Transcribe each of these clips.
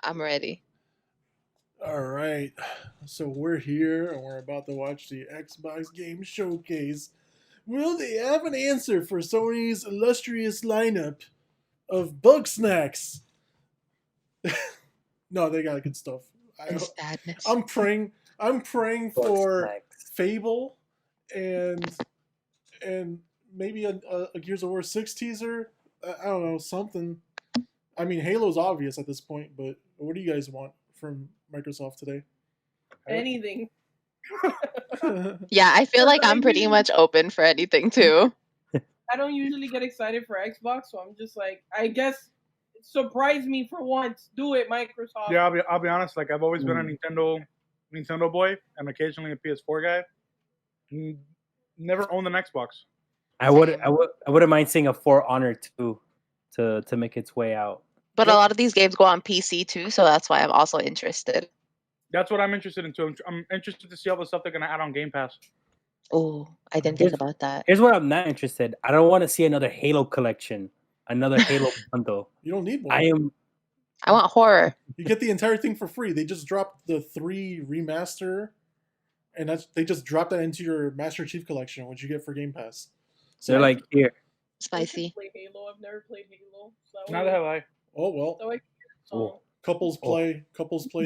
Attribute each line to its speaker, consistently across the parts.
Speaker 1: I'm ready.
Speaker 2: All right. So we're here and we're about to watch the Xbox Game Showcase. Will they have an answer for Sony's illustrious lineup of bug snacks? No, they got good stuff.
Speaker 1: And
Speaker 2: I,
Speaker 1: sadness.
Speaker 2: I'm praying. I'm praying
Speaker 3: Bug
Speaker 2: for
Speaker 3: snacks.
Speaker 2: Fable and maybe a Gears of War 6 teaser. I don't know, something. I mean, Halo's obvious at this point, but what do you guys want from Microsoft today?
Speaker 4: Anything.
Speaker 1: Yeah, I feel like I'm pretty much open for anything too.
Speaker 4: I don't usually get excited for Xbox, so I'm just like, I guess, surprise me for once. Do it, Microsoft.
Speaker 5: Yeah, I'll be honest. Like I've always been a Nintendo boy, and occasionally a PS4 guy. Never owned an Xbox.
Speaker 3: I wouldn't mind seeing a For Honor 2 to make its way out.
Speaker 1: But a lot of these games go on PC too, so that's why I'm also interested.
Speaker 5: That's what I'm interested in too. I'm interested to see all the stuff they're gonna add on Game Pass.
Speaker 1: Oh, I didn't think about that.
Speaker 3: Here's what I'm not interested. I don't want to see another Halo collection, another Halo bundle.
Speaker 2: You don't need one.
Speaker 1: I want horror.
Speaker 2: You get the entire thing for free. They just dropped the 3 remaster, and they just dropped that into your Master Chief collection, which you get for Game Pass.
Speaker 3: So they're like, here.
Speaker 1: Spicy.
Speaker 4: Play Halo. I've never played Halo. So
Speaker 5: Neither have I.
Speaker 2: Oh well.
Speaker 4: So
Speaker 3: Oh.
Speaker 2: Couples play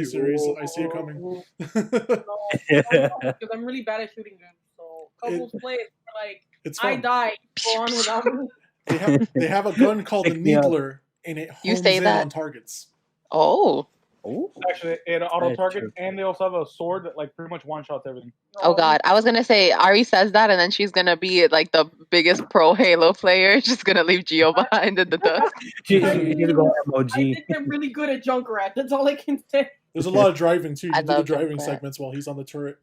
Speaker 2: series. I see it coming.
Speaker 4: because I'm really bad at shooting games. So couples play it like
Speaker 2: It's
Speaker 4: I
Speaker 2: fun.
Speaker 4: die. Go on without me.
Speaker 2: They have a gun called the
Speaker 3: Pick me up.
Speaker 2: Needler, and it
Speaker 1: You
Speaker 2: hones
Speaker 1: say
Speaker 2: in
Speaker 1: that?
Speaker 2: on targets.
Speaker 1: Oh.
Speaker 3: Oh.
Speaker 5: Actually, it auto target,
Speaker 3: true.
Speaker 5: and they also have a sword that like pretty much one shots everything.
Speaker 1: Oh god. I was gonna say Ari says that and then she's gonna be like the biggest pro Halo player. She's gonna leave Geo behind in the dust.
Speaker 3: She's gonna go
Speaker 4: I
Speaker 3: MOG.
Speaker 4: think they're really good at Junkrat. That's all I can say.
Speaker 2: There's a lot of driving too. You
Speaker 1: I
Speaker 2: can do the
Speaker 1: love
Speaker 2: driving
Speaker 1: Junkrat.
Speaker 2: segments while he's on the turret.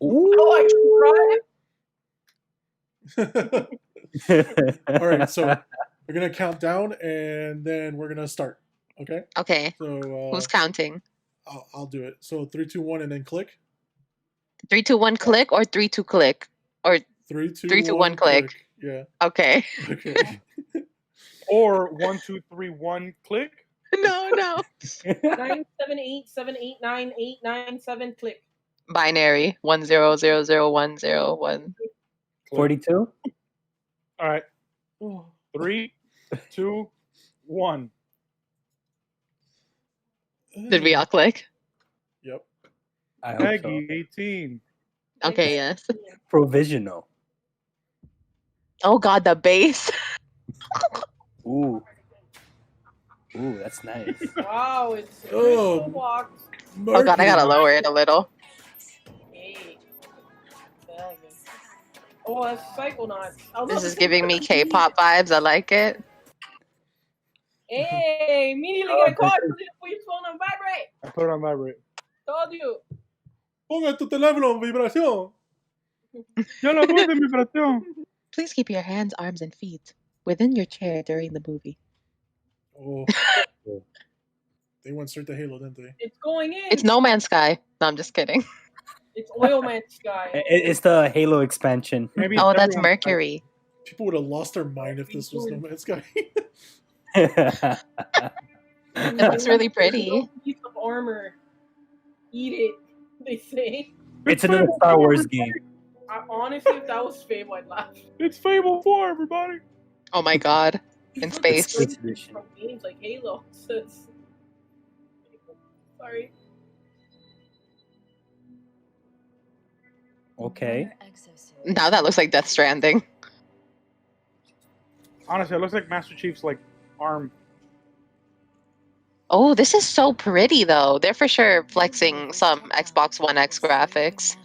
Speaker 4: Oh, I can drive.
Speaker 2: All right, so we're gonna count down, and then we're gonna start. Okay.
Speaker 1: Okay.
Speaker 2: So
Speaker 1: Who's counting?
Speaker 2: I'll do it. So 3, 2, 1, and then click.
Speaker 1: 3, 2, 1 click or 3, 2 click? Or
Speaker 2: 3, 2,
Speaker 1: 3, 2, 1 click.
Speaker 2: Yeah.
Speaker 1: okay.
Speaker 2: Okay.
Speaker 5: Or 1, 2, 3, 1, click.
Speaker 1: No.
Speaker 4: 978789897 click.
Speaker 1: Binary 10001001.
Speaker 3: 42?
Speaker 5: All right. 3, 2, 1.
Speaker 1: Did we all click?
Speaker 2: Yep.
Speaker 3: I hope so.
Speaker 5: Peggy 18.
Speaker 1: Okay, yes.
Speaker 3: Provisional.
Speaker 1: Oh god, the bass.
Speaker 3: Ooh. Ooh, that's nice.
Speaker 4: Wow, it's
Speaker 2: Oh.
Speaker 4: crystal box.
Speaker 1: Oh god, I gotta lower it a little.
Speaker 4: Hey. Oh, that's Psychonauts.
Speaker 1: This is giving me K-pop vibes. I like it.
Speaker 4: Hey, immediately get caught. Put your phone on vibrate.
Speaker 5: I put it on vibrate.
Speaker 4: Told you.
Speaker 2: Ponga tu teléfono en vibración.
Speaker 5: Yo la puse en vibración.
Speaker 1: Please keep your hands, arms, and feet within your chair during the movie.
Speaker 2: Oh. They went straight to Halo, didn't they?
Speaker 4: It's going in.
Speaker 1: It's No Man's Sky. No, I'm just kidding.
Speaker 4: It's Oil Man Sky.
Speaker 3: It's the Halo expansion.
Speaker 5: Maybe
Speaker 1: Oh,
Speaker 5: it's
Speaker 1: that's
Speaker 5: everyone's
Speaker 1: Mercury.
Speaker 2: People would have lost their mind if this was No Man's Sky.
Speaker 1: It looks really pretty.
Speaker 4: Piece of armor. Eat it. They say.
Speaker 3: It's another Star Wars game.
Speaker 4: Honestly, if that was Fable, I'd laugh.
Speaker 5: It's Fable 4, everybody.
Speaker 1: Oh my god. In space.
Speaker 3: Space edition.
Speaker 4: From games like Halo. Sorry.
Speaker 3: Okay.
Speaker 1: Now that looks like Death Stranding.
Speaker 5: Honestly, it looks like Master Chief's like arm.
Speaker 1: Oh, this is so pretty though. They're for sure flexing some Xbox One X graphics.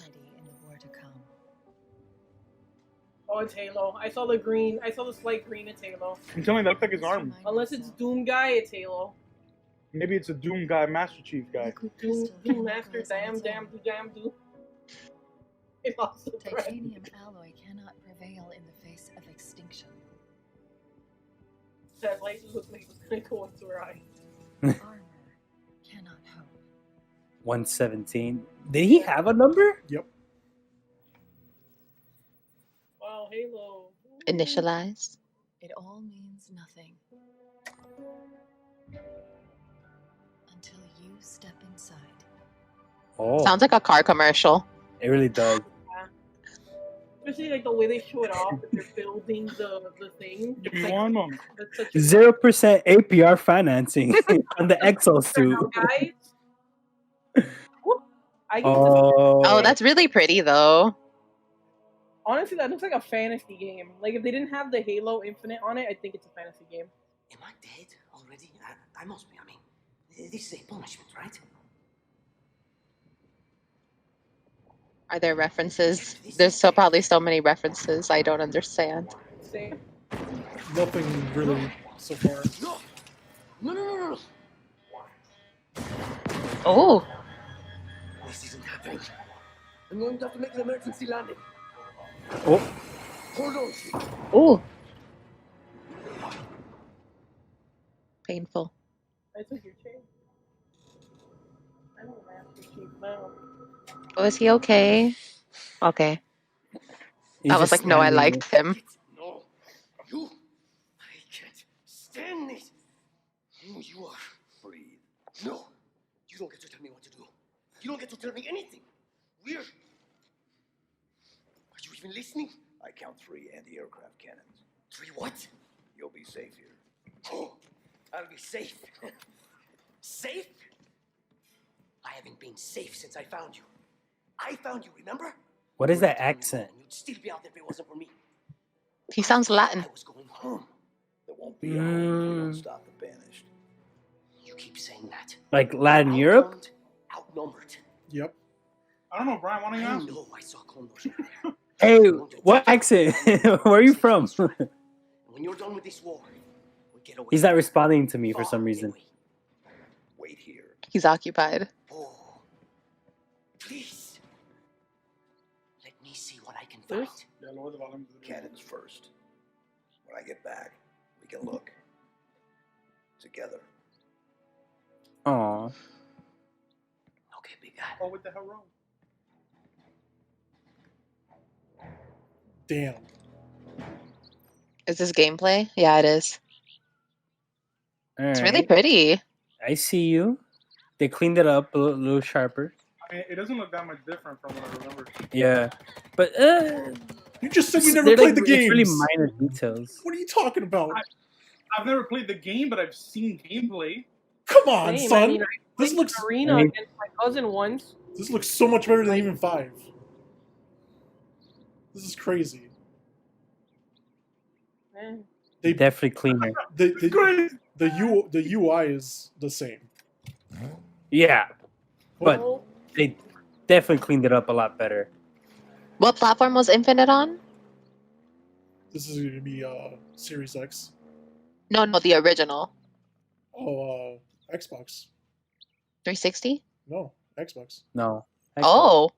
Speaker 4: Oh, it's Halo. I saw the green. I saw the slight green. It's Halo.
Speaker 5: I'm telling you, that looks like his arm.
Speaker 4: Unless it's Doom Guy, it's Halo.
Speaker 5: Maybe it's a Doom guy, Master Chief guy.
Speaker 4: Doom Master, damn, do. It also
Speaker 6: Titanium alloy cannot prevail in the face of extinction.
Speaker 4: That light looked like it was gonna go into her eye.
Speaker 6: Armor cannot hope.
Speaker 3: 117. Did he have a number?
Speaker 2: Yep.
Speaker 4: Wow, Halo.
Speaker 1: Initialized.
Speaker 6: It all means nothing. step inside.
Speaker 3: Oh,
Speaker 1: Sounds like a car commercial.
Speaker 3: it really does.
Speaker 4: Especially like the way they show it off that they're building the thing.
Speaker 5: Give
Speaker 4: It's
Speaker 5: me
Speaker 4: like,
Speaker 5: one moment.
Speaker 4: that's such a
Speaker 3: 0% APR financing on the exosuit.
Speaker 4: guys. Whoop. I give it
Speaker 3: Oh,
Speaker 1: Oh, that's really pretty though.
Speaker 4: honestly, that looks like a fantasy game. Like if they didn't have the Halo Infinite on it, I think it's a fantasy game.
Speaker 7: Am I dead already? I must be. I mean, this is a punishment, right?
Speaker 1: Are there references? There's probably so many references I don't understand.
Speaker 4: Same.
Speaker 2: Nothing really so far.
Speaker 7: No! No, no, no, no, no!
Speaker 1: Oh,
Speaker 7: This isn't happening. I'm going to have to make an emergency landing.
Speaker 3: oh,
Speaker 7: Hold on, Chief.
Speaker 1: oh, painful.
Speaker 4: I took your chain. I don't have to keep now.
Speaker 1: Oh, is he okay? Okay.
Speaker 3: he's
Speaker 1: I was
Speaker 3: just
Speaker 1: like, no, I
Speaker 3: standing
Speaker 1: liked him.
Speaker 7: No. You. I can't stand this. Who you are. Breathe. No. You don't get to tell me what to do. You don't get to tell me anything. We're... Are you even listening?
Speaker 8: I count 3 anti-aircraft cannons.
Speaker 7: 3 what?
Speaker 8: You'll be safe here.
Speaker 7: Oh, I'll be safe. Safe? I haven't been safe since I found you. I found you, remember?
Speaker 3: What is that accent?
Speaker 7: You'd still be out there if it wasn't for me.
Speaker 1: He sounds Latin.
Speaker 7: I was going home.
Speaker 8: There won't be a home if you don't stop the banished.
Speaker 7: You keep saying that.
Speaker 3: Like Latin Europe?
Speaker 7: Outgunned, outnumbered.
Speaker 2: Yep.
Speaker 5: I don't know, Brian. Why don't you
Speaker 7: I
Speaker 5: ask?
Speaker 7: know I saw condors over there.
Speaker 3: Hey, what accent? Where are you from?
Speaker 7: When you're done with this war, we get away.
Speaker 3: He's not responding to me for
Speaker 7: Far
Speaker 3: some reason.
Speaker 7: away.
Speaker 8: Wait here.
Speaker 1: He's occupied.
Speaker 7: Oh, please. Let me see what I can find.
Speaker 5: Yeah, lower the volume.
Speaker 8: Cannons first. When I get back, we can look. Together.
Speaker 3: Aw.
Speaker 7: Okay, big guy.
Speaker 5: Oh, what the hell wrong?
Speaker 2: Damn.
Speaker 1: Is this gameplay? Yeah, it is. It's really
Speaker 3: Alright.
Speaker 1: pretty.
Speaker 3: I see you. They cleaned it up a little sharper.
Speaker 5: I mean, it doesn't look that much different from what I remember.
Speaker 3: Yeah. But
Speaker 2: You just said you never
Speaker 3: they're
Speaker 2: played
Speaker 3: like,
Speaker 2: the games.
Speaker 3: It's really minor details.
Speaker 2: What are you talking about?
Speaker 5: I've never played the game, but I've seen gameplay.
Speaker 2: Come on,
Speaker 4: Same.
Speaker 2: son.
Speaker 4: I mean, I
Speaker 2: This
Speaker 4: played
Speaker 2: looks
Speaker 4: arena
Speaker 3: I mean-
Speaker 4: against my cousin once.
Speaker 2: this looks so much better than even 5. This is crazy.
Speaker 4: Eh.
Speaker 2: They
Speaker 3: Definitely cleaner.
Speaker 2: the UI is the same.
Speaker 3: Yeah. But
Speaker 4: Well,
Speaker 3: they definitely cleaned it up a lot better.
Speaker 1: What platform was Infinite on?
Speaker 2: This is going to be Series X.
Speaker 1: No, the original.
Speaker 2: Oh, Xbox.
Speaker 1: 360?
Speaker 2: No, Xbox.
Speaker 3: No.
Speaker 1: Oh.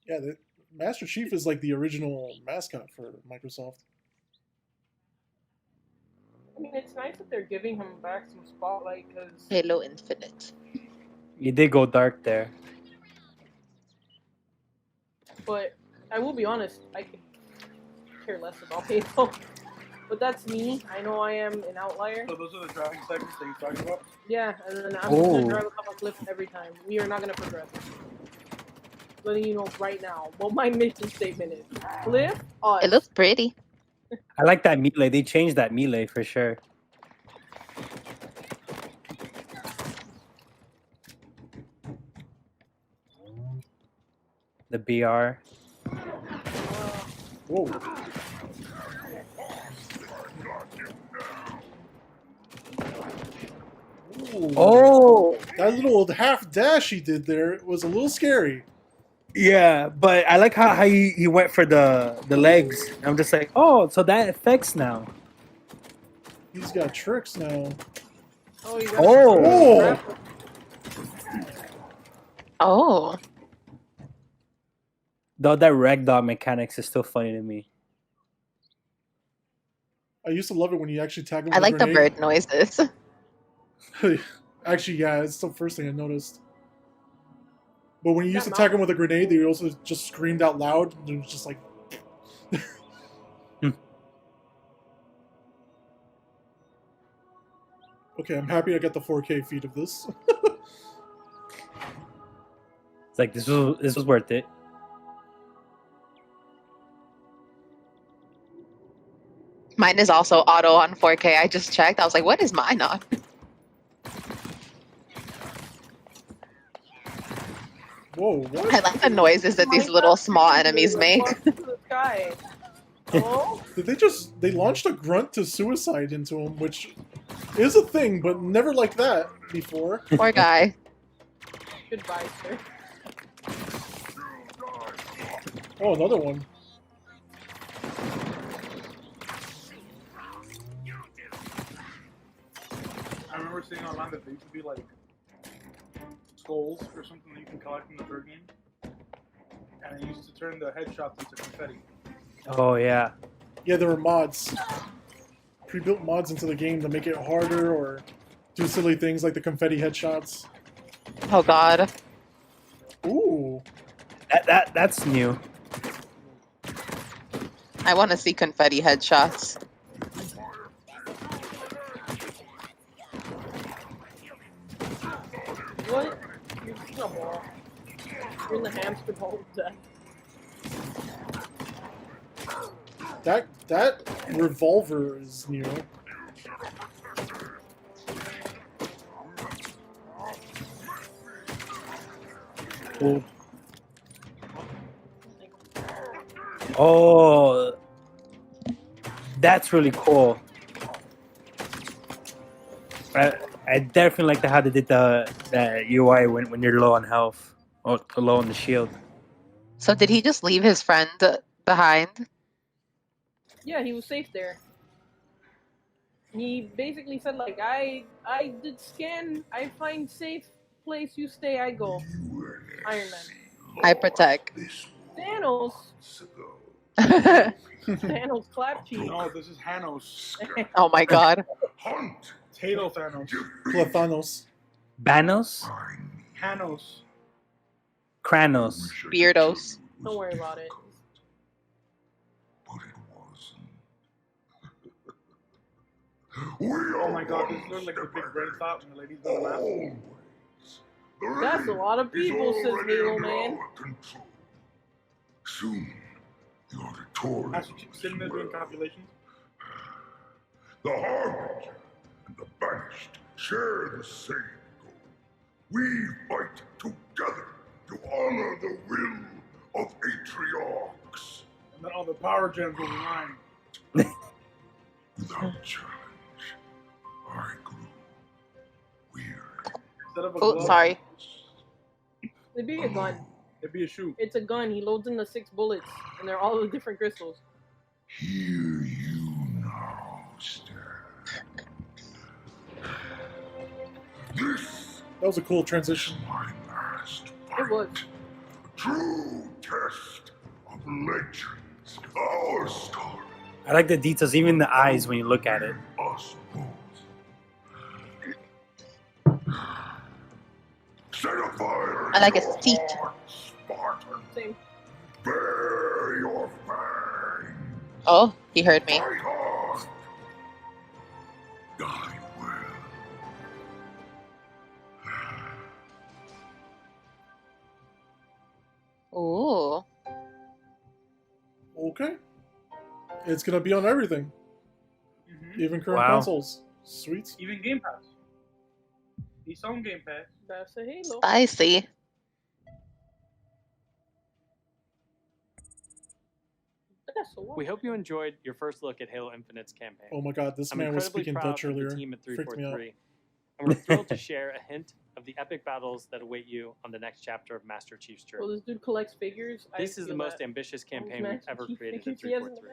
Speaker 2: Yeah, the Master Chief is like the original mascot for Microsoft.
Speaker 4: I mean, it's nice that they're giving him back some spotlight because
Speaker 1: Halo Infinite.
Speaker 3: You did go dark there.
Speaker 4: But I will be honest, I could care less about Halo. But that's me. I know I am an outlier.
Speaker 5: So those are the driving segments that you're talking about?
Speaker 4: Yeah, and then I'm just gonna
Speaker 3: Oh.
Speaker 4: drive off a cliff every time. We are not gonna progress. Letting you know right now what my mission statement is. Cliff, us.
Speaker 1: It looks pretty.
Speaker 3: I like that melee. They changed that melee for sure. The BR.
Speaker 2: Whoa. Ooh.
Speaker 3: Oh,
Speaker 2: That little half dash he did there was a little scary.
Speaker 3: yeah, but I like how he went for the legs. I'm just like, oh, so that affects now.
Speaker 2: He's got tricks now.
Speaker 4: Oh, you got
Speaker 2: Oh.
Speaker 1: Oh.
Speaker 3: Though that ragdoll mechanics is still funny to me.
Speaker 2: I used to love it when you actually tag him with
Speaker 1: I
Speaker 2: a
Speaker 1: like the
Speaker 2: grenade.
Speaker 1: bird noises.
Speaker 2: Actually, yeah, it's the first thing I noticed. But when you used to
Speaker 4: That
Speaker 2: tag him with a grenade, they also just screamed out loud. And it was just like... Okay, I'm happy I got the 4K feed of this.
Speaker 3: It's like this was worth it.
Speaker 1: Mine is also auto on 4K. I just checked. I was like, what is mine on?
Speaker 2: Whoa, what?
Speaker 1: I like the noises that these little small enemies make.
Speaker 4: To the sky. Oh,
Speaker 2: Did they launched a grunt to suicide into him, which is a thing, but never like that before.
Speaker 1: Poor guy.
Speaker 4: goodbye, sir.
Speaker 2: Oh, another one.
Speaker 5: I remember seeing online that there used to be like skulls or something that you can collect in the third game, and it used to turn the headshots into confetti.
Speaker 3: Oh yeah.
Speaker 2: Yeah, there were mods. Pre-built mods into the game to make it harder or do silly things like the confetti headshots.
Speaker 1: Oh god.
Speaker 2: Ooh.
Speaker 3: That's new.
Speaker 1: I want to see confetti headshots.
Speaker 4: What? You're in a ball. You're in the hamster ball of death.
Speaker 2: That revolver is new.
Speaker 3: Cool. Oh, that's really cool. I definitely like how they did the UI when you're low on health or low on the shield.
Speaker 1: So did he just leave his friend behind?
Speaker 4: Yeah, he was safe there. He basically said like, I did scan, I find safe place you stay, I go. Iron Man.
Speaker 1: I protect.
Speaker 4: Thanos. Thanos clap cheek.
Speaker 5: No, this is Hanos.
Speaker 1: Oh my god.
Speaker 8: Hunt.
Speaker 5: Tato Thanos.
Speaker 2: Plathanos.
Speaker 3: Banos,
Speaker 5: Hanos.
Speaker 3: Kranos.
Speaker 1: Beardos.
Speaker 4: Don't worry about it.
Speaker 8: But it wasn't.
Speaker 5: Oh my god, this looks like a big brain thought when the lady's gonna laugh.
Speaker 4: That's a lot of people, says Halo Man.
Speaker 8: Soon, the auditorium
Speaker 5: As she's sitting there doing calculations.
Speaker 8: The Harbinger and the Banished share the same goal. We fight together to honor the will of Atriox.
Speaker 5: And then all the power gems will be mine.
Speaker 8: Without challenge, I grew weary.
Speaker 5: Instead of a
Speaker 1: Oh,
Speaker 5: glove,
Speaker 1: sorry.
Speaker 4: It'd be a gun.
Speaker 5: it'd be a shoe.
Speaker 4: It's a gun. He loads in the 6 bullets, and they're all the different crystals.
Speaker 8: Hear you now, stand. This
Speaker 2: That was a cool transition.
Speaker 8: is my last
Speaker 4: It was.
Speaker 8: fight. True test of legends. Our story.
Speaker 3: I like the details, even the eyes when you look at it.
Speaker 8: Us both. Set a fire.
Speaker 1: I like
Speaker 8: in
Speaker 1: his
Speaker 8: your
Speaker 1: teeth.
Speaker 8: heart, Spartan.
Speaker 4: Same.
Speaker 8: Bare your fangs.
Speaker 1: Oh, he heard me.
Speaker 8: Fight hard. Die well.
Speaker 1: Ooh.
Speaker 2: Okay. It's gonna be on everything,
Speaker 5: Mm-hmm.
Speaker 2: even current
Speaker 3: Wow.
Speaker 2: consoles. Sweet.
Speaker 5: Even Game Pass. He's on Game Pass.
Speaker 4: That's a Halo.
Speaker 1: Spicy.
Speaker 4: That's a
Speaker 9: We hope you enjoyed your first look at Halo Infinite's campaign.
Speaker 2: Oh my god, this
Speaker 9: I'm
Speaker 2: man was
Speaker 9: incredibly
Speaker 2: speaking
Speaker 9: proud
Speaker 2: Dutch
Speaker 9: of
Speaker 2: earlier.
Speaker 9: the team at
Speaker 2: Freaked me out.
Speaker 9: 343, and we're thrilled to share a hint of the epic battles that await you on the next chapter of Master Chief's
Speaker 4: Well,
Speaker 9: journey.
Speaker 4: this dude collects figures.
Speaker 9: This is the most ambitious campaign we've ever created at 343.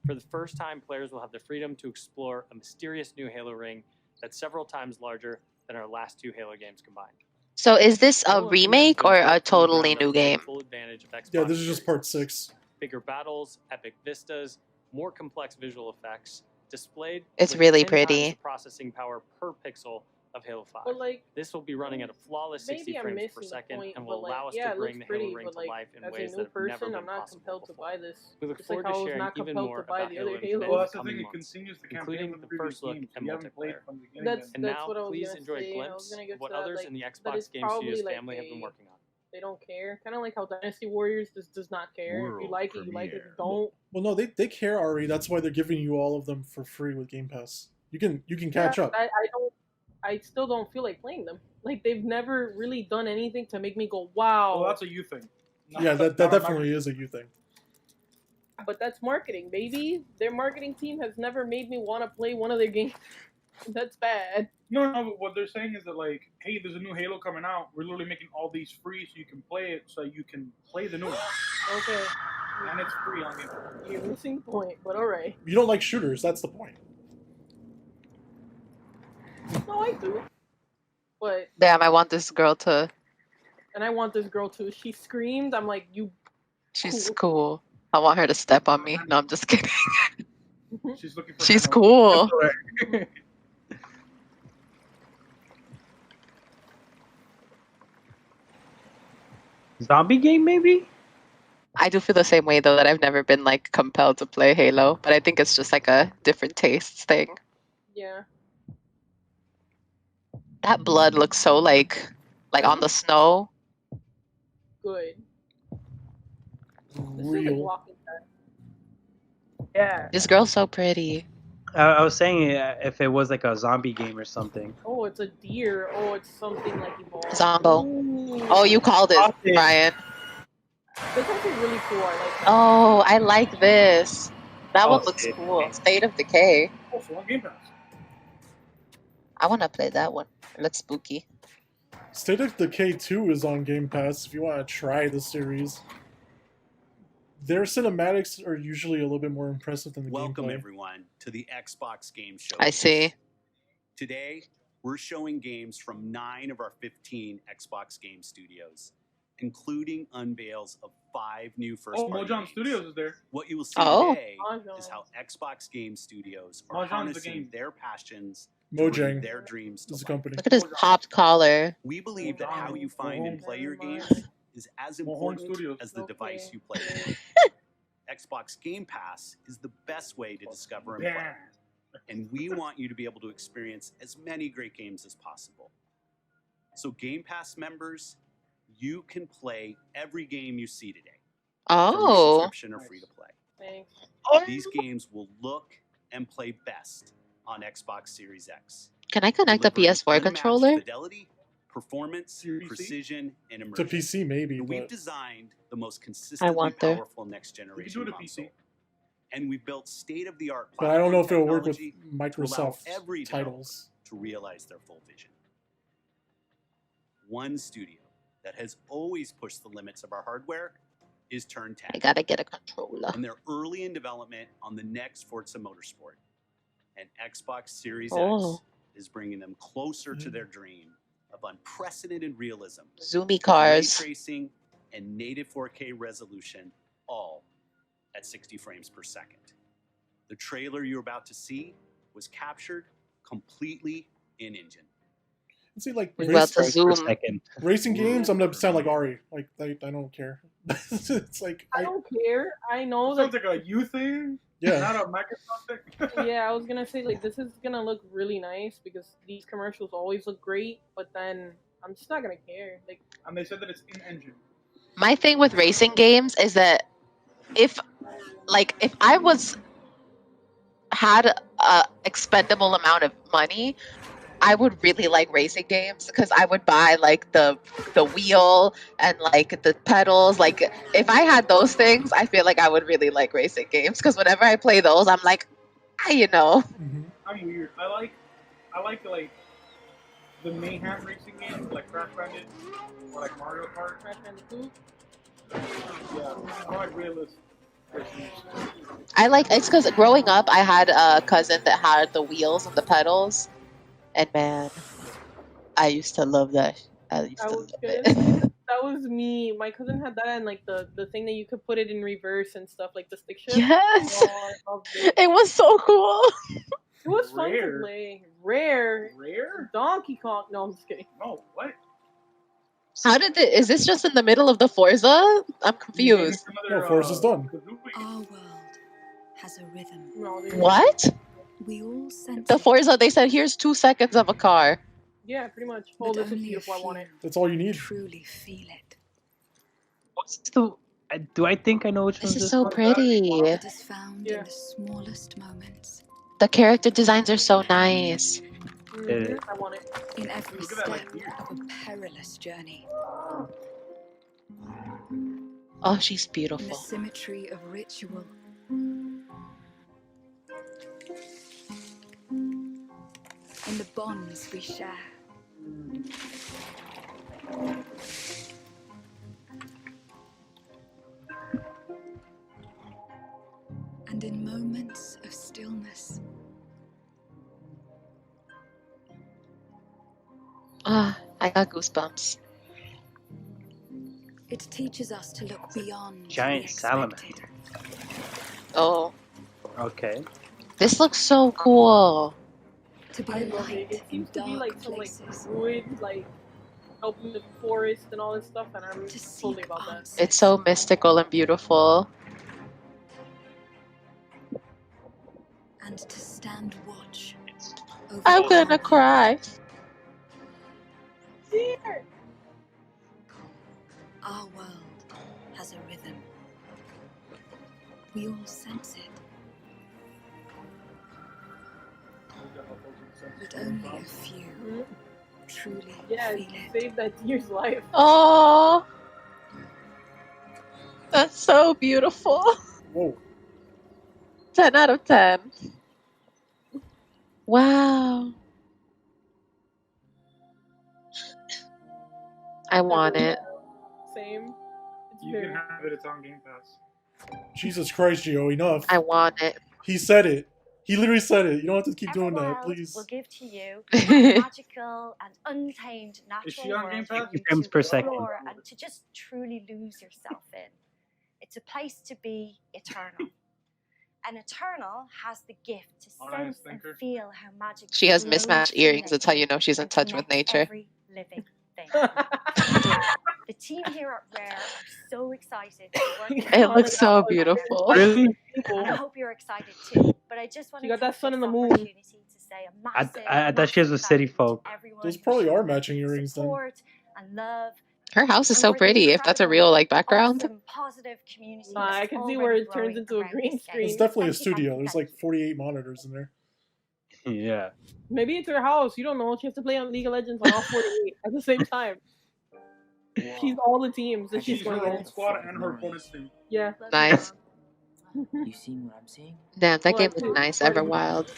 Speaker 9: For the first time, players will have the freedom to explore a mysterious new Halo ring that's several times larger than our last 2 Halo games combined.
Speaker 1: So is this a
Speaker 9: Halo Infinite
Speaker 1: remake
Speaker 9: has been
Speaker 1: or
Speaker 9: built
Speaker 1: a
Speaker 9: from the
Speaker 1: totally
Speaker 9: ground
Speaker 1: new
Speaker 9: up to take
Speaker 1: game?
Speaker 9: full advantage of Xbox
Speaker 2: Yeah, this is just
Speaker 9: Series.
Speaker 2: part 6.
Speaker 9: Bigger battles, epic vistas, more complex visual effects, displayed
Speaker 1: It's
Speaker 9: with
Speaker 1: really
Speaker 9: 10 times
Speaker 1: pretty.
Speaker 9: the processing power per pixel of Halo 5.
Speaker 4: But like,
Speaker 9: This will be running at a flawless 60
Speaker 4: maybe I'm
Speaker 9: frames per
Speaker 4: missing the
Speaker 9: second
Speaker 4: point,
Speaker 9: and
Speaker 4: but
Speaker 9: will
Speaker 4: like,
Speaker 9: allow us
Speaker 4: yeah,
Speaker 9: to
Speaker 4: it
Speaker 9: bring
Speaker 4: looks
Speaker 9: the Halo
Speaker 4: pretty,
Speaker 9: ring
Speaker 4: but
Speaker 9: to
Speaker 4: like,
Speaker 9: life in
Speaker 4: as
Speaker 9: ways
Speaker 4: a
Speaker 9: that
Speaker 4: new
Speaker 9: have never
Speaker 4: person,
Speaker 9: been
Speaker 4: I'm not
Speaker 9: possible
Speaker 4: compelled to
Speaker 9: before.
Speaker 4: buy this.
Speaker 9: We look
Speaker 4: Just like
Speaker 9: forward
Speaker 4: how I
Speaker 9: to
Speaker 4: was
Speaker 9: sharing
Speaker 4: not
Speaker 9: even
Speaker 4: compelled
Speaker 9: more
Speaker 4: to buy
Speaker 9: about
Speaker 4: the
Speaker 9: Halo
Speaker 4: other
Speaker 9: Infinite
Speaker 4: Halos.
Speaker 5: Well,
Speaker 9: in the
Speaker 5: that's the
Speaker 9: coming
Speaker 5: thing. It
Speaker 9: months,
Speaker 5: continues the campaign
Speaker 9: including
Speaker 5: from the
Speaker 9: the
Speaker 5: previous
Speaker 9: first look
Speaker 5: games.
Speaker 9: and
Speaker 5: We haven't played
Speaker 9: multiplayer.
Speaker 5: from the beginning.
Speaker 4: That's
Speaker 5: Then.
Speaker 9: And now,
Speaker 4: what I was
Speaker 9: please
Speaker 4: gonna
Speaker 9: enjoy a
Speaker 4: say. I was
Speaker 9: glimpse
Speaker 4: gonna get
Speaker 9: of
Speaker 4: to
Speaker 9: what
Speaker 4: that.
Speaker 9: others
Speaker 4: Like,
Speaker 9: in the
Speaker 4: that
Speaker 9: Xbox
Speaker 4: is
Speaker 9: Game
Speaker 4: probably
Speaker 9: Studios
Speaker 4: like
Speaker 9: family have been working on.
Speaker 4: they don't care. Kind of like how Dynasty Warriors does not care. If you like it, you like it. If you don't,
Speaker 2: Well, no, they care, Ari. That's why they're giving you all of them for free with Game Pass. You can
Speaker 4: yeah,
Speaker 2: catch up.
Speaker 4: I don't. I still don't feel like playing them. Like they've never really done anything to make me go, wow.
Speaker 5: Well, that's a you thing.
Speaker 2: Yeah, that definitely is a you thing.
Speaker 4: But that's marketing, baby. Their marketing team has never made me want to play one of their games. That's bad.
Speaker 5: No, but what they're saying is that like, hey, there's a new Halo coming out. We're literally making all these free so you can play it, so you can play the new one,
Speaker 4: Okay,
Speaker 5: and it's free on Game Pass.
Speaker 4: you're missing the point, but alright.
Speaker 2: You don't like shooters. That's the point.
Speaker 4: No, I do. But
Speaker 1: Damn, I want this girl to.
Speaker 4: and I want this girl too. She screamed. I'm like, you.
Speaker 1: She's cool. I want her to step on me. No, I'm just kidding.
Speaker 5: She's looking for.
Speaker 1: She's
Speaker 5: Hannah.
Speaker 1: cool.
Speaker 3: Zombie game, maybe?
Speaker 1: I do feel the same way though, that I've never been like compelled to play Halo, but I think it's just like a different tastes thing.
Speaker 4: Yeah.
Speaker 1: That blood looks so like on the snow.
Speaker 4: Good. This is like
Speaker 2: Real.
Speaker 4: Walking Dead.
Speaker 3: Yeah.
Speaker 1: This girl's so pretty.
Speaker 3: I was saying if it was like a zombie game or something.
Speaker 4: Oh, it's a deer. Oh, it's something like evolved.
Speaker 1: Zombo.
Speaker 4: Ooh.
Speaker 1: Oh, you called it,
Speaker 3: Okay.
Speaker 1: Brian.
Speaker 4: This actually really cool. I like that.
Speaker 1: Oh, I like this. That one
Speaker 3: Oh,
Speaker 1: looks
Speaker 3: shit.
Speaker 1: cool. State of Decay.
Speaker 5: Also on Game Pass.
Speaker 1: I want to play that one. It looks spooky.
Speaker 2: State of Decay 2 is on Game Pass if you want to try the series. Their cinematics are usually a little bit more impressive than the
Speaker 10: Welcome
Speaker 2: gameplay.
Speaker 10: everyone to the Xbox Game Show.
Speaker 1: I see.
Speaker 10: Today, we're showing games from 9 of our 15 Xbox Game Studios, including unveils of 5 new first-party
Speaker 5: Mojang
Speaker 10: games.
Speaker 5: Studios is there.
Speaker 10: What you will see
Speaker 1: Oh.
Speaker 10: today
Speaker 4: Mahjong.
Speaker 10: is how Xbox Game Studios are
Speaker 5: Mahjong's the
Speaker 10: harnessing
Speaker 5: game.
Speaker 10: their passions to bring
Speaker 2: Mojang
Speaker 10: their dreams to
Speaker 2: is a
Speaker 10: life.
Speaker 2: company.
Speaker 1: Look at his popped collar.
Speaker 10: We believe that how you find and play your
Speaker 4: Mahjong.
Speaker 10: games is as
Speaker 5: Mahjong
Speaker 10: important
Speaker 5: Studios.
Speaker 10: as the device you play
Speaker 4: Okay.
Speaker 10: with. Xbox Game Pass is the best way to discover and play.
Speaker 5: Bam.
Speaker 10: And we want you to be able to experience as many great games as possible. So Game Pass members, you can play every game you see today. From your
Speaker 1: Oh.
Speaker 10: subscription or free to play.
Speaker 4: Thanks.
Speaker 10: These games will look and play best on Xbox Series X.
Speaker 1: Can I connect the
Speaker 10: delivering
Speaker 1: PS4
Speaker 10: unmatched
Speaker 1: controller?
Speaker 10: Fidelity, performance,
Speaker 5: To your PC?
Speaker 10: precision, and
Speaker 2: To
Speaker 10: immersion.
Speaker 2: PC, maybe,
Speaker 10: And we've
Speaker 2: but
Speaker 10: designed the most consistently
Speaker 1: want there.
Speaker 10: powerful next
Speaker 5: You can
Speaker 10: generation
Speaker 5: do it to
Speaker 10: console.
Speaker 5: PC.
Speaker 10: And we've built state-of-the-art
Speaker 2: but I don't know if it'll
Speaker 10: platform
Speaker 2: work with
Speaker 10: technology to allow
Speaker 2: Microsoft
Speaker 10: every
Speaker 2: titles.
Speaker 10: developer to realize their full vision. One studio that has always pushed the limits of our hardware is Turn 10.
Speaker 1: I gotta get a controller.
Speaker 10: And they're early in development on the next Forza Motorsport. And Xbox Series
Speaker 1: Oh.
Speaker 10: X is bringing them closer to their dream of unprecedented realism,
Speaker 1: Zoomy
Speaker 10: with
Speaker 1: cars.
Speaker 10: ray tracing and native 4K resolution, all at 60 frames per second. The trailer you're about to see was captured completely in engine.
Speaker 2: See, like
Speaker 1: We're about to
Speaker 3: For a
Speaker 1: zoom.
Speaker 3: second.
Speaker 2: racing games, I'm gonna sound like Ari. Like I don't care. It's like
Speaker 4: I don't care. I know
Speaker 5: Sounds
Speaker 4: that.
Speaker 5: like a you thing,
Speaker 2: yeah.
Speaker 5: not a Microsoft thing.
Speaker 4: Yeah, I was gonna say like this is gonna look really nice because these commercials always look great, but then I'm just not gonna care. Like,
Speaker 5: And they said that it's in engine.
Speaker 1: My thing with racing games is that if I had a expendable amount of money, I would really like racing games because I would buy like the wheel and like the pedals. Like if I had those things, I feel like I would really like racing games because whenever I play those, I'm like, you know.
Speaker 2: Mhm.
Speaker 5: I'm weird. I like the mayhem racing games like Crash Bandicoot or like Mario Kart.
Speaker 4: Crash Bandicoot.
Speaker 5: Yeah, I like realist racing games.
Speaker 1: I like it's because growing up, I had a cousin that had the wheels and the pedals, and man, I used to love that. I used
Speaker 4: I
Speaker 1: to
Speaker 4: was
Speaker 1: love
Speaker 4: gonna
Speaker 1: it.
Speaker 4: say that was me. My cousin had that and like the thing that you could put it in reverse and stuff, like the stick shift.
Speaker 1: Yes,
Speaker 4: Oh, I loved it.
Speaker 1: it was so cool.
Speaker 4: It was fun to
Speaker 5: Rare.
Speaker 4: play. Rare.
Speaker 5: Rare?
Speaker 4: Donkey Kong. No, I'm just kidding.
Speaker 5: No, what?
Speaker 1: How did it? Is this just in the middle of the Forza? I'm confused.
Speaker 2: No, Forza's done.
Speaker 6: Our world has a rhythm.
Speaker 4: No,
Speaker 1: What?
Speaker 6: We all sense
Speaker 1: The
Speaker 6: it,
Speaker 1: Forza, they said, here's 2 seconds of a car.
Speaker 4: Yeah, pretty much.
Speaker 6: but
Speaker 4: Oh, this is
Speaker 6: only a
Speaker 4: beautiful. I want it.
Speaker 6: few
Speaker 2: That's all you need.
Speaker 6: truly feel it.
Speaker 3: What's the? Do I think I know which
Speaker 1: This
Speaker 3: one's
Speaker 1: is
Speaker 3: this
Speaker 1: so
Speaker 3: one?
Speaker 1: pretty.
Speaker 6: It is found
Speaker 4: Yeah.
Speaker 6: in the smallest moments,
Speaker 1: The character designs are so nice.
Speaker 4: I want it.
Speaker 6: in every
Speaker 5: Look at that,
Speaker 6: step
Speaker 5: like,
Speaker 6: of a perilous journey,
Speaker 1: Oh, she's
Speaker 6: in the
Speaker 1: beautiful.
Speaker 6: symmetry of ritual, in the bonds we share. And in moments of stillness,
Speaker 1: Ah, I got goosebumps.
Speaker 6: it teaches us to look beyond
Speaker 3: Giant
Speaker 6: the
Speaker 3: salamander.
Speaker 6: expected.
Speaker 1: Oh,
Speaker 3: Okay.
Speaker 1: this looks so cool.
Speaker 6: To be
Speaker 4: I
Speaker 6: a
Speaker 4: love it.
Speaker 6: light
Speaker 4: It
Speaker 6: in
Speaker 4: seems to be
Speaker 6: dark
Speaker 4: like some like
Speaker 6: places,
Speaker 4: druid, like helping the forest and all this stuff, and I'm
Speaker 6: to
Speaker 4: totally
Speaker 6: seek
Speaker 4: about that.
Speaker 6: answers.
Speaker 1: It's so mystical and beautiful.
Speaker 6: And to stand watch over
Speaker 1: I'm
Speaker 6: the
Speaker 1: gonna
Speaker 6: unknown.
Speaker 1: cry.
Speaker 6: Our world has a rhythm. We all sense it, but only a few truly
Speaker 4: Yeah,
Speaker 6: feel
Speaker 4: you
Speaker 6: it.
Speaker 4: saved that deer's life.
Speaker 1: Oh, that's so beautiful.
Speaker 2: Whoa.
Speaker 1: 10 out of 10. Wow. I want it.
Speaker 4: Same. It's
Speaker 5: You
Speaker 4: very.
Speaker 5: can have it. It's on Game Pass.
Speaker 2: Jesus Christ, Gio, enough.
Speaker 1: I want it.
Speaker 2: He said it. He literally said it. You don't have to keep doing that,
Speaker 11: Everwild
Speaker 2: please.
Speaker 11: will give to you a magical and untamed
Speaker 5: Is she
Speaker 11: natural
Speaker 5: on Game
Speaker 11: world
Speaker 5: Pass?
Speaker 11: for you
Speaker 3: 50 frames
Speaker 11: to
Speaker 3: per second.
Speaker 11: explore and to just truly lose yourself in. It's a place to be eternal. And eternal has the gift to
Speaker 5: Oh, nice,
Speaker 11: sense and
Speaker 5: thinker.
Speaker 11: feel how magic
Speaker 1: She has
Speaker 11: flows
Speaker 1: mismatched
Speaker 11: through
Speaker 1: earrings. That's how
Speaker 11: nature
Speaker 1: you know she's in
Speaker 11: and
Speaker 1: touch with
Speaker 11: connects
Speaker 1: nature.
Speaker 11: every living thing. The team here at Rare are so excited to work with
Speaker 1: It
Speaker 11: all
Speaker 1: looks
Speaker 11: the
Speaker 1: so
Speaker 11: developers.
Speaker 1: beautiful.
Speaker 3: Really?
Speaker 11: And I hope you're excited too. But I just want
Speaker 4: She
Speaker 11: to
Speaker 4: got that
Speaker 11: take
Speaker 4: sun
Speaker 11: this
Speaker 4: and the moon.
Speaker 11: opportunity to say a massive,
Speaker 3: I thought she was a
Speaker 11: massive
Speaker 3: city
Speaker 11: thank you to
Speaker 3: folk.
Speaker 11: everyone
Speaker 2: Those
Speaker 11: who
Speaker 2: probably
Speaker 11: showed
Speaker 2: are matching
Speaker 11: their
Speaker 2: earrings then.
Speaker 11: support and love,
Speaker 1: Her house is
Speaker 11: and
Speaker 1: so
Speaker 11: for the
Speaker 1: pretty. If that's a
Speaker 11: incredible,
Speaker 1: real like background.
Speaker 11: awesome, positive community
Speaker 4: Nah, I
Speaker 11: that's
Speaker 4: can see
Speaker 11: already
Speaker 4: where it
Speaker 11: growing
Speaker 4: turns into a
Speaker 11: around
Speaker 4: green
Speaker 11: this
Speaker 4: screen.
Speaker 2: It's
Speaker 11: game.
Speaker 2: definitely a
Speaker 11: Thank you, thank
Speaker 2: studio.
Speaker 11: you,
Speaker 2: There's
Speaker 11: thank
Speaker 2: like 48 monitors in there.
Speaker 3: Yeah.
Speaker 4: Maybe it's her house. You don't know. She has to play on League of Legends on all 48 at the same time. She's all the teams that she's
Speaker 5: She's her
Speaker 4: going
Speaker 5: own
Speaker 4: in.
Speaker 5: squad and her opponent's team.
Speaker 4: Yeah.
Speaker 1: Nice.
Speaker 12: You seen what I'm seeing,
Speaker 1: Damn, that
Speaker 4: Well,
Speaker 1: game
Speaker 4: that's
Speaker 1: is
Speaker 4: it.
Speaker 1: nice.
Speaker 4: Party.
Speaker 1: Everwild.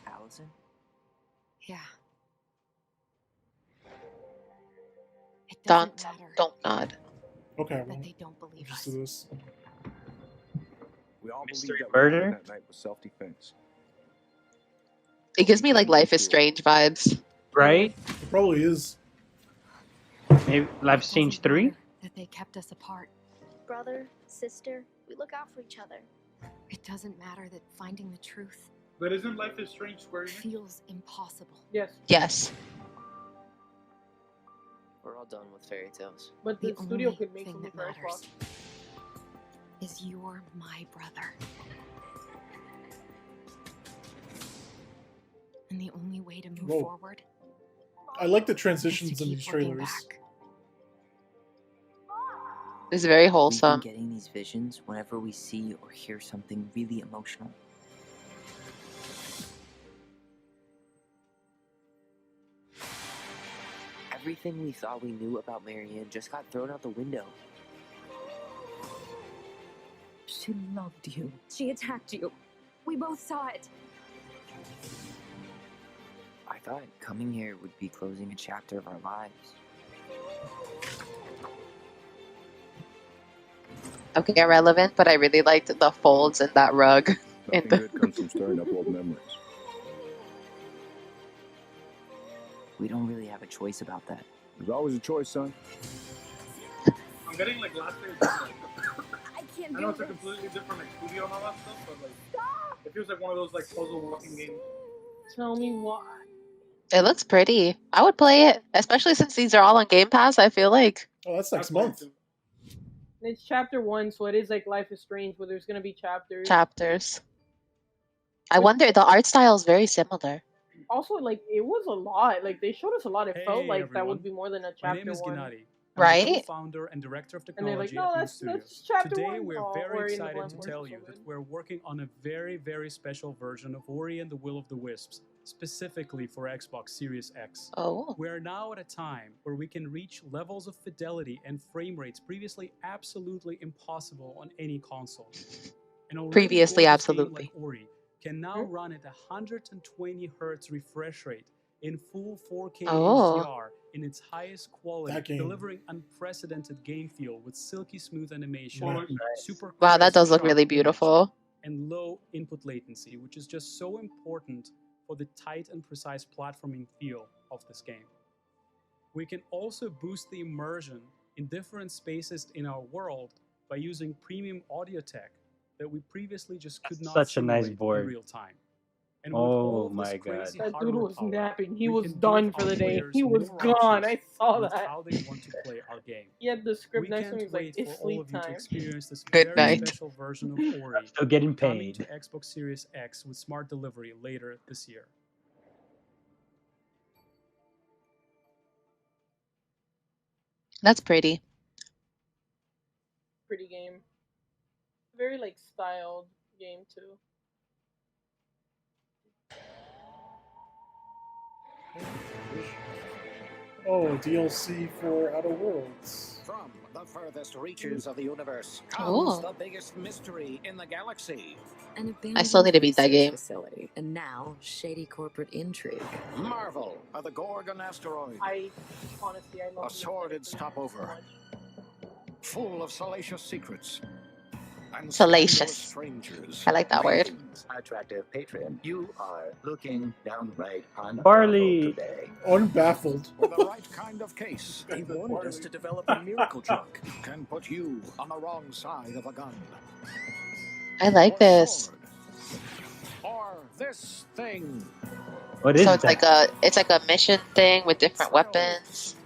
Speaker 12: Allison?
Speaker 6: Yeah.
Speaker 13: It
Speaker 1: Don't
Speaker 13: doesn't matter
Speaker 1: don't nod.
Speaker 2: Okay,
Speaker 13: that
Speaker 2: well,
Speaker 13: they don't believe
Speaker 2: just
Speaker 13: us.
Speaker 2: do this.
Speaker 14: We all
Speaker 3: Mystery
Speaker 14: believed that
Speaker 3: murder?
Speaker 14: what happened that night was self-defense.
Speaker 1: It gives me like Life is Strange vibes.
Speaker 3: Right?
Speaker 2: It probably is.
Speaker 3: Maybe Life is Strange 3?
Speaker 13: That they kept us apart.
Speaker 15: Brother, sister, we look out for each other.
Speaker 13: It doesn't matter that finding the truth
Speaker 5: But isn't Life is Strange Square Enix?
Speaker 13: feels impossible.
Speaker 4: Yes.
Speaker 1: Yes.
Speaker 12: We're all done with fairy tales.
Speaker 4: But
Speaker 13: The
Speaker 4: the studio
Speaker 13: only
Speaker 4: could make
Speaker 13: thing
Speaker 4: something
Speaker 13: that
Speaker 4: for Xbox.
Speaker 13: matters is you're my brother. And the only way to move
Speaker 2: Whoa.
Speaker 13: forward
Speaker 2: I like the
Speaker 13: is to
Speaker 2: transitions in
Speaker 13: keep
Speaker 2: these
Speaker 13: looking
Speaker 2: trailers.
Speaker 13: back.
Speaker 1: It's very
Speaker 12: We've been
Speaker 1: wholesome.
Speaker 12: getting these visions whenever we see or hear something really emotional. Everything we thought we knew about Marianne just got thrown out the window. She loved you.
Speaker 15: She attacked you. We both saw it.
Speaker 12: I thought coming here would be closing a chapter of our lives.
Speaker 1: Okay, irrelevant, but I really liked the folds in that rug.
Speaker 14: Nothing good comes from stirring up old memories.
Speaker 12: We don't really have a choice about that.
Speaker 14: There's always a choice, son.
Speaker 5: I'm getting like last year's.
Speaker 15: I can't
Speaker 5: I know it's a completely different like, studio and all that stuff, but like it feels like one of those like puzzle walking games.
Speaker 4: Tell me why.
Speaker 1: It looks pretty. I would play it, especially since these are all on Game Pass. I feel like
Speaker 2: Oh, that's next month.
Speaker 4: It's chapter 1, so it is like Life is Strange, where there's gonna be chapters.
Speaker 1: chapters. I wonder. The art style is very similar.
Speaker 4: Also, like it was a lot. Like they showed us a lot. It felt
Speaker 16: Hey,
Speaker 4: like that
Speaker 16: everyone.
Speaker 4: would be more than a
Speaker 16: My
Speaker 4: chapter
Speaker 16: name is
Speaker 4: 1.
Speaker 16: Gennady. I'm the
Speaker 1: Right?
Speaker 16: co-founder and director of
Speaker 4: And they're
Speaker 16: technology
Speaker 4: like, no,
Speaker 16: at Moon
Speaker 4: that's
Speaker 16: Studios.
Speaker 4: chapter
Speaker 16: Today,
Speaker 4: 1.
Speaker 16: we're
Speaker 4: Oh,
Speaker 16: very
Speaker 4: Ori and the
Speaker 16: excited
Speaker 4: Blind
Speaker 16: to
Speaker 4: Forest
Speaker 16: tell
Speaker 4: is
Speaker 16: you
Speaker 4: so
Speaker 16: that
Speaker 4: good.
Speaker 16: we're working on a very, very special version of Ori and the Will of the Wisps, specifically for Xbox Series X.
Speaker 1: Oh.
Speaker 16: We're now at a time where we can reach levels of fidelity and frame rates previously absolutely impossible on any console. An already
Speaker 1: Previously,
Speaker 16: gorgeous game
Speaker 1: absolutely.
Speaker 16: like Ori can now run at 120 hertz refresh rate in full 4K
Speaker 1: Oh.
Speaker 16: HDR in its highest quality,
Speaker 2: That game.
Speaker 16: delivering unprecedented game feel with silky smooth animation,
Speaker 2: Yeah.
Speaker 16: super
Speaker 1: Wow, that
Speaker 16: crisp,
Speaker 1: does look
Speaker 16: sharp
Speaker 1: really
Speaker 16: image,
Speaker 1: beautiful.
Speaker 16: and low input latency, which is just so important for the tight and precise platforming feel of this game. We can also boost the immersion in different spaces in our world by using premium audio tech that we previously just could not
Speaker 17: Such a nice
Speaker 16: simulate in
Speaker 17: board.
Speaker 16: real time. And with all
Speaker 17: Oh
Speaker 16: of this
Speaker 17: my god.
Speaker 16: crazy
Speaker 4: That dude
Speaker 16: hardware
Speaker 4: was
Speaker 16: power,
Speaker 4: napping. He
Speaker 16: we
Speaker 4: was
Speaker 16: can
Speaker 4: done
Speaker 16: give
Speaker 4: for
Speaker 16: our
Speaker 4: the day.
Speaker 16: players
Speaker 4: He was
Speaker 16: more
Speaker 4: gone.
Speaker 16: options
Speaker 4: I saw
Speaker 16: with
Speaker 4: that.
Speaker 16: how they want to play our game.
Speaker 4: He had the script
Speaker 16: We
Speaker 4: next to
Speaker 16: can't
Speaker 4: me. He's like,
Speaker 16: wait for
Speaker 4: it's
Speaker 16: all
Speaker 4: sleep
Speaker 16: of you to
Speaker 4: time.
Speaker 16: experience this
Speaker 1: Good
Speaker 16: very
Speaker 1: night.
Speaker 16: special version of Ori
Speaker 17: Still getting
Speaker 16: coming
Speaker 17: paid.
Speaker 16: to Xbox Series X with smart delivery later this year.
Speaker 1: That's pretty.
Speaker 4: Pretty game. Very like styled game too.
Speaker 2: Oh, DLC for Outer Worlds.
Speaker 18: From the furthest reaches of the universe
Speaker 1: Oh.
Speaker 18: comes the biggest mystery in the galaxy.
Speaker 13: An
Speaker 1: I still
Speaker 13: abandoned
Speaker 1: need to beat that
Speaker 13: research
Speaker 1: game.
Speaker 13: facility, and now shady corporate intrigue.
Speaker 18: Marvel of the Gorgon asteroid.
Speaker 4: I honestly, I love
Speaker 18: A
Speaker 4: this
Speaker 18: sordid
Speaker 4: game so
Speaker 18: stopover.
Speaker 4: much.
Speaker 18: Full of salacious secrets. And
Speaker 1: Salacious.
Speaker 18: scandalous strangers.
Speaker 1: I like that word.
Speaker 19: Greetings, attractive patron. You are looking downright
Speaker 17: Barley.
Speaker 19: unbaffled today.
Speaker 2: Unbaffled.
Speaker 18: With the right kind of case.
Speaker 19: They wanted us to develop a miracle drug.
Speaker 18: Can put you on the wrong side of a gun.
Speaker 1: I like this.
Speaker 18: Or this thing.
Speaker 17: What is
Speaker 1: So it's
Speaker 17: that?
Speaker 1: like a mission thing with different weapons.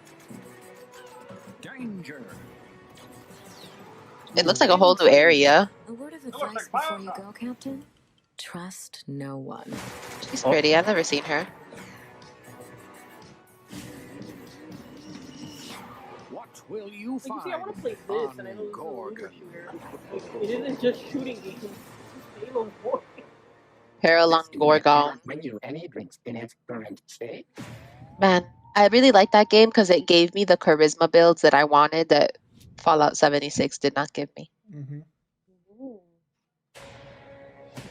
Speaker 18: Danger.
Speaker 1: It looks like a whole new area.
Speaker 13: A word of advice before you go, Captain? Trust no one.
Speaker 1: She's pretty. I've never seen her.
Speaker 18: What will you
Speaker 4: Like, you
Speaker 18: find?
Speaker 4: see, I want to play this, and I know this is a looter shooter. Like, it isn't just shooting games. It's Halo 4.
Speaker 1: Paralon Gorgon.
Speaker 19: Menu any drinks in its current state.
Speaker 1: Man, I really like that game because it gave me the charisma builds that I wanted that Fallout 76 did not give me.
Speaker 2: Mm-hmm.
Speaker 4: Ooh.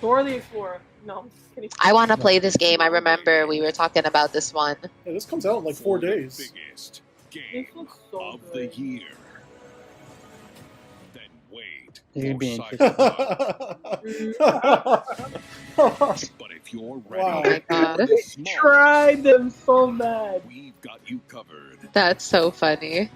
Speaker 4: Dora the Explorer. No, I'm just kidding.
Speaker 1: I want to play this game. I remember we were talking about this one.
Speaker 2: Yeah, this comes out in like 4 days.
Speaker 20: Biggest
Speaker 4: This
Speaker 20: game
Speaker 4: looks so
Speaker 20: of
Speaker 4: good.
Speaker 20: the year. Then wait.
Speaker 17: This is
Speaker 20: for
Speaker 17: being
Speaker 20: Cyberpunk. But if you're ready,
Speaker 2: Wow.
Speaker 1: Oh my god.
Speaker 20: for the small,
Speaker 4: Tried them so bad.
Speaker 20: we've got you covered.
Speaker 1: That's so funny.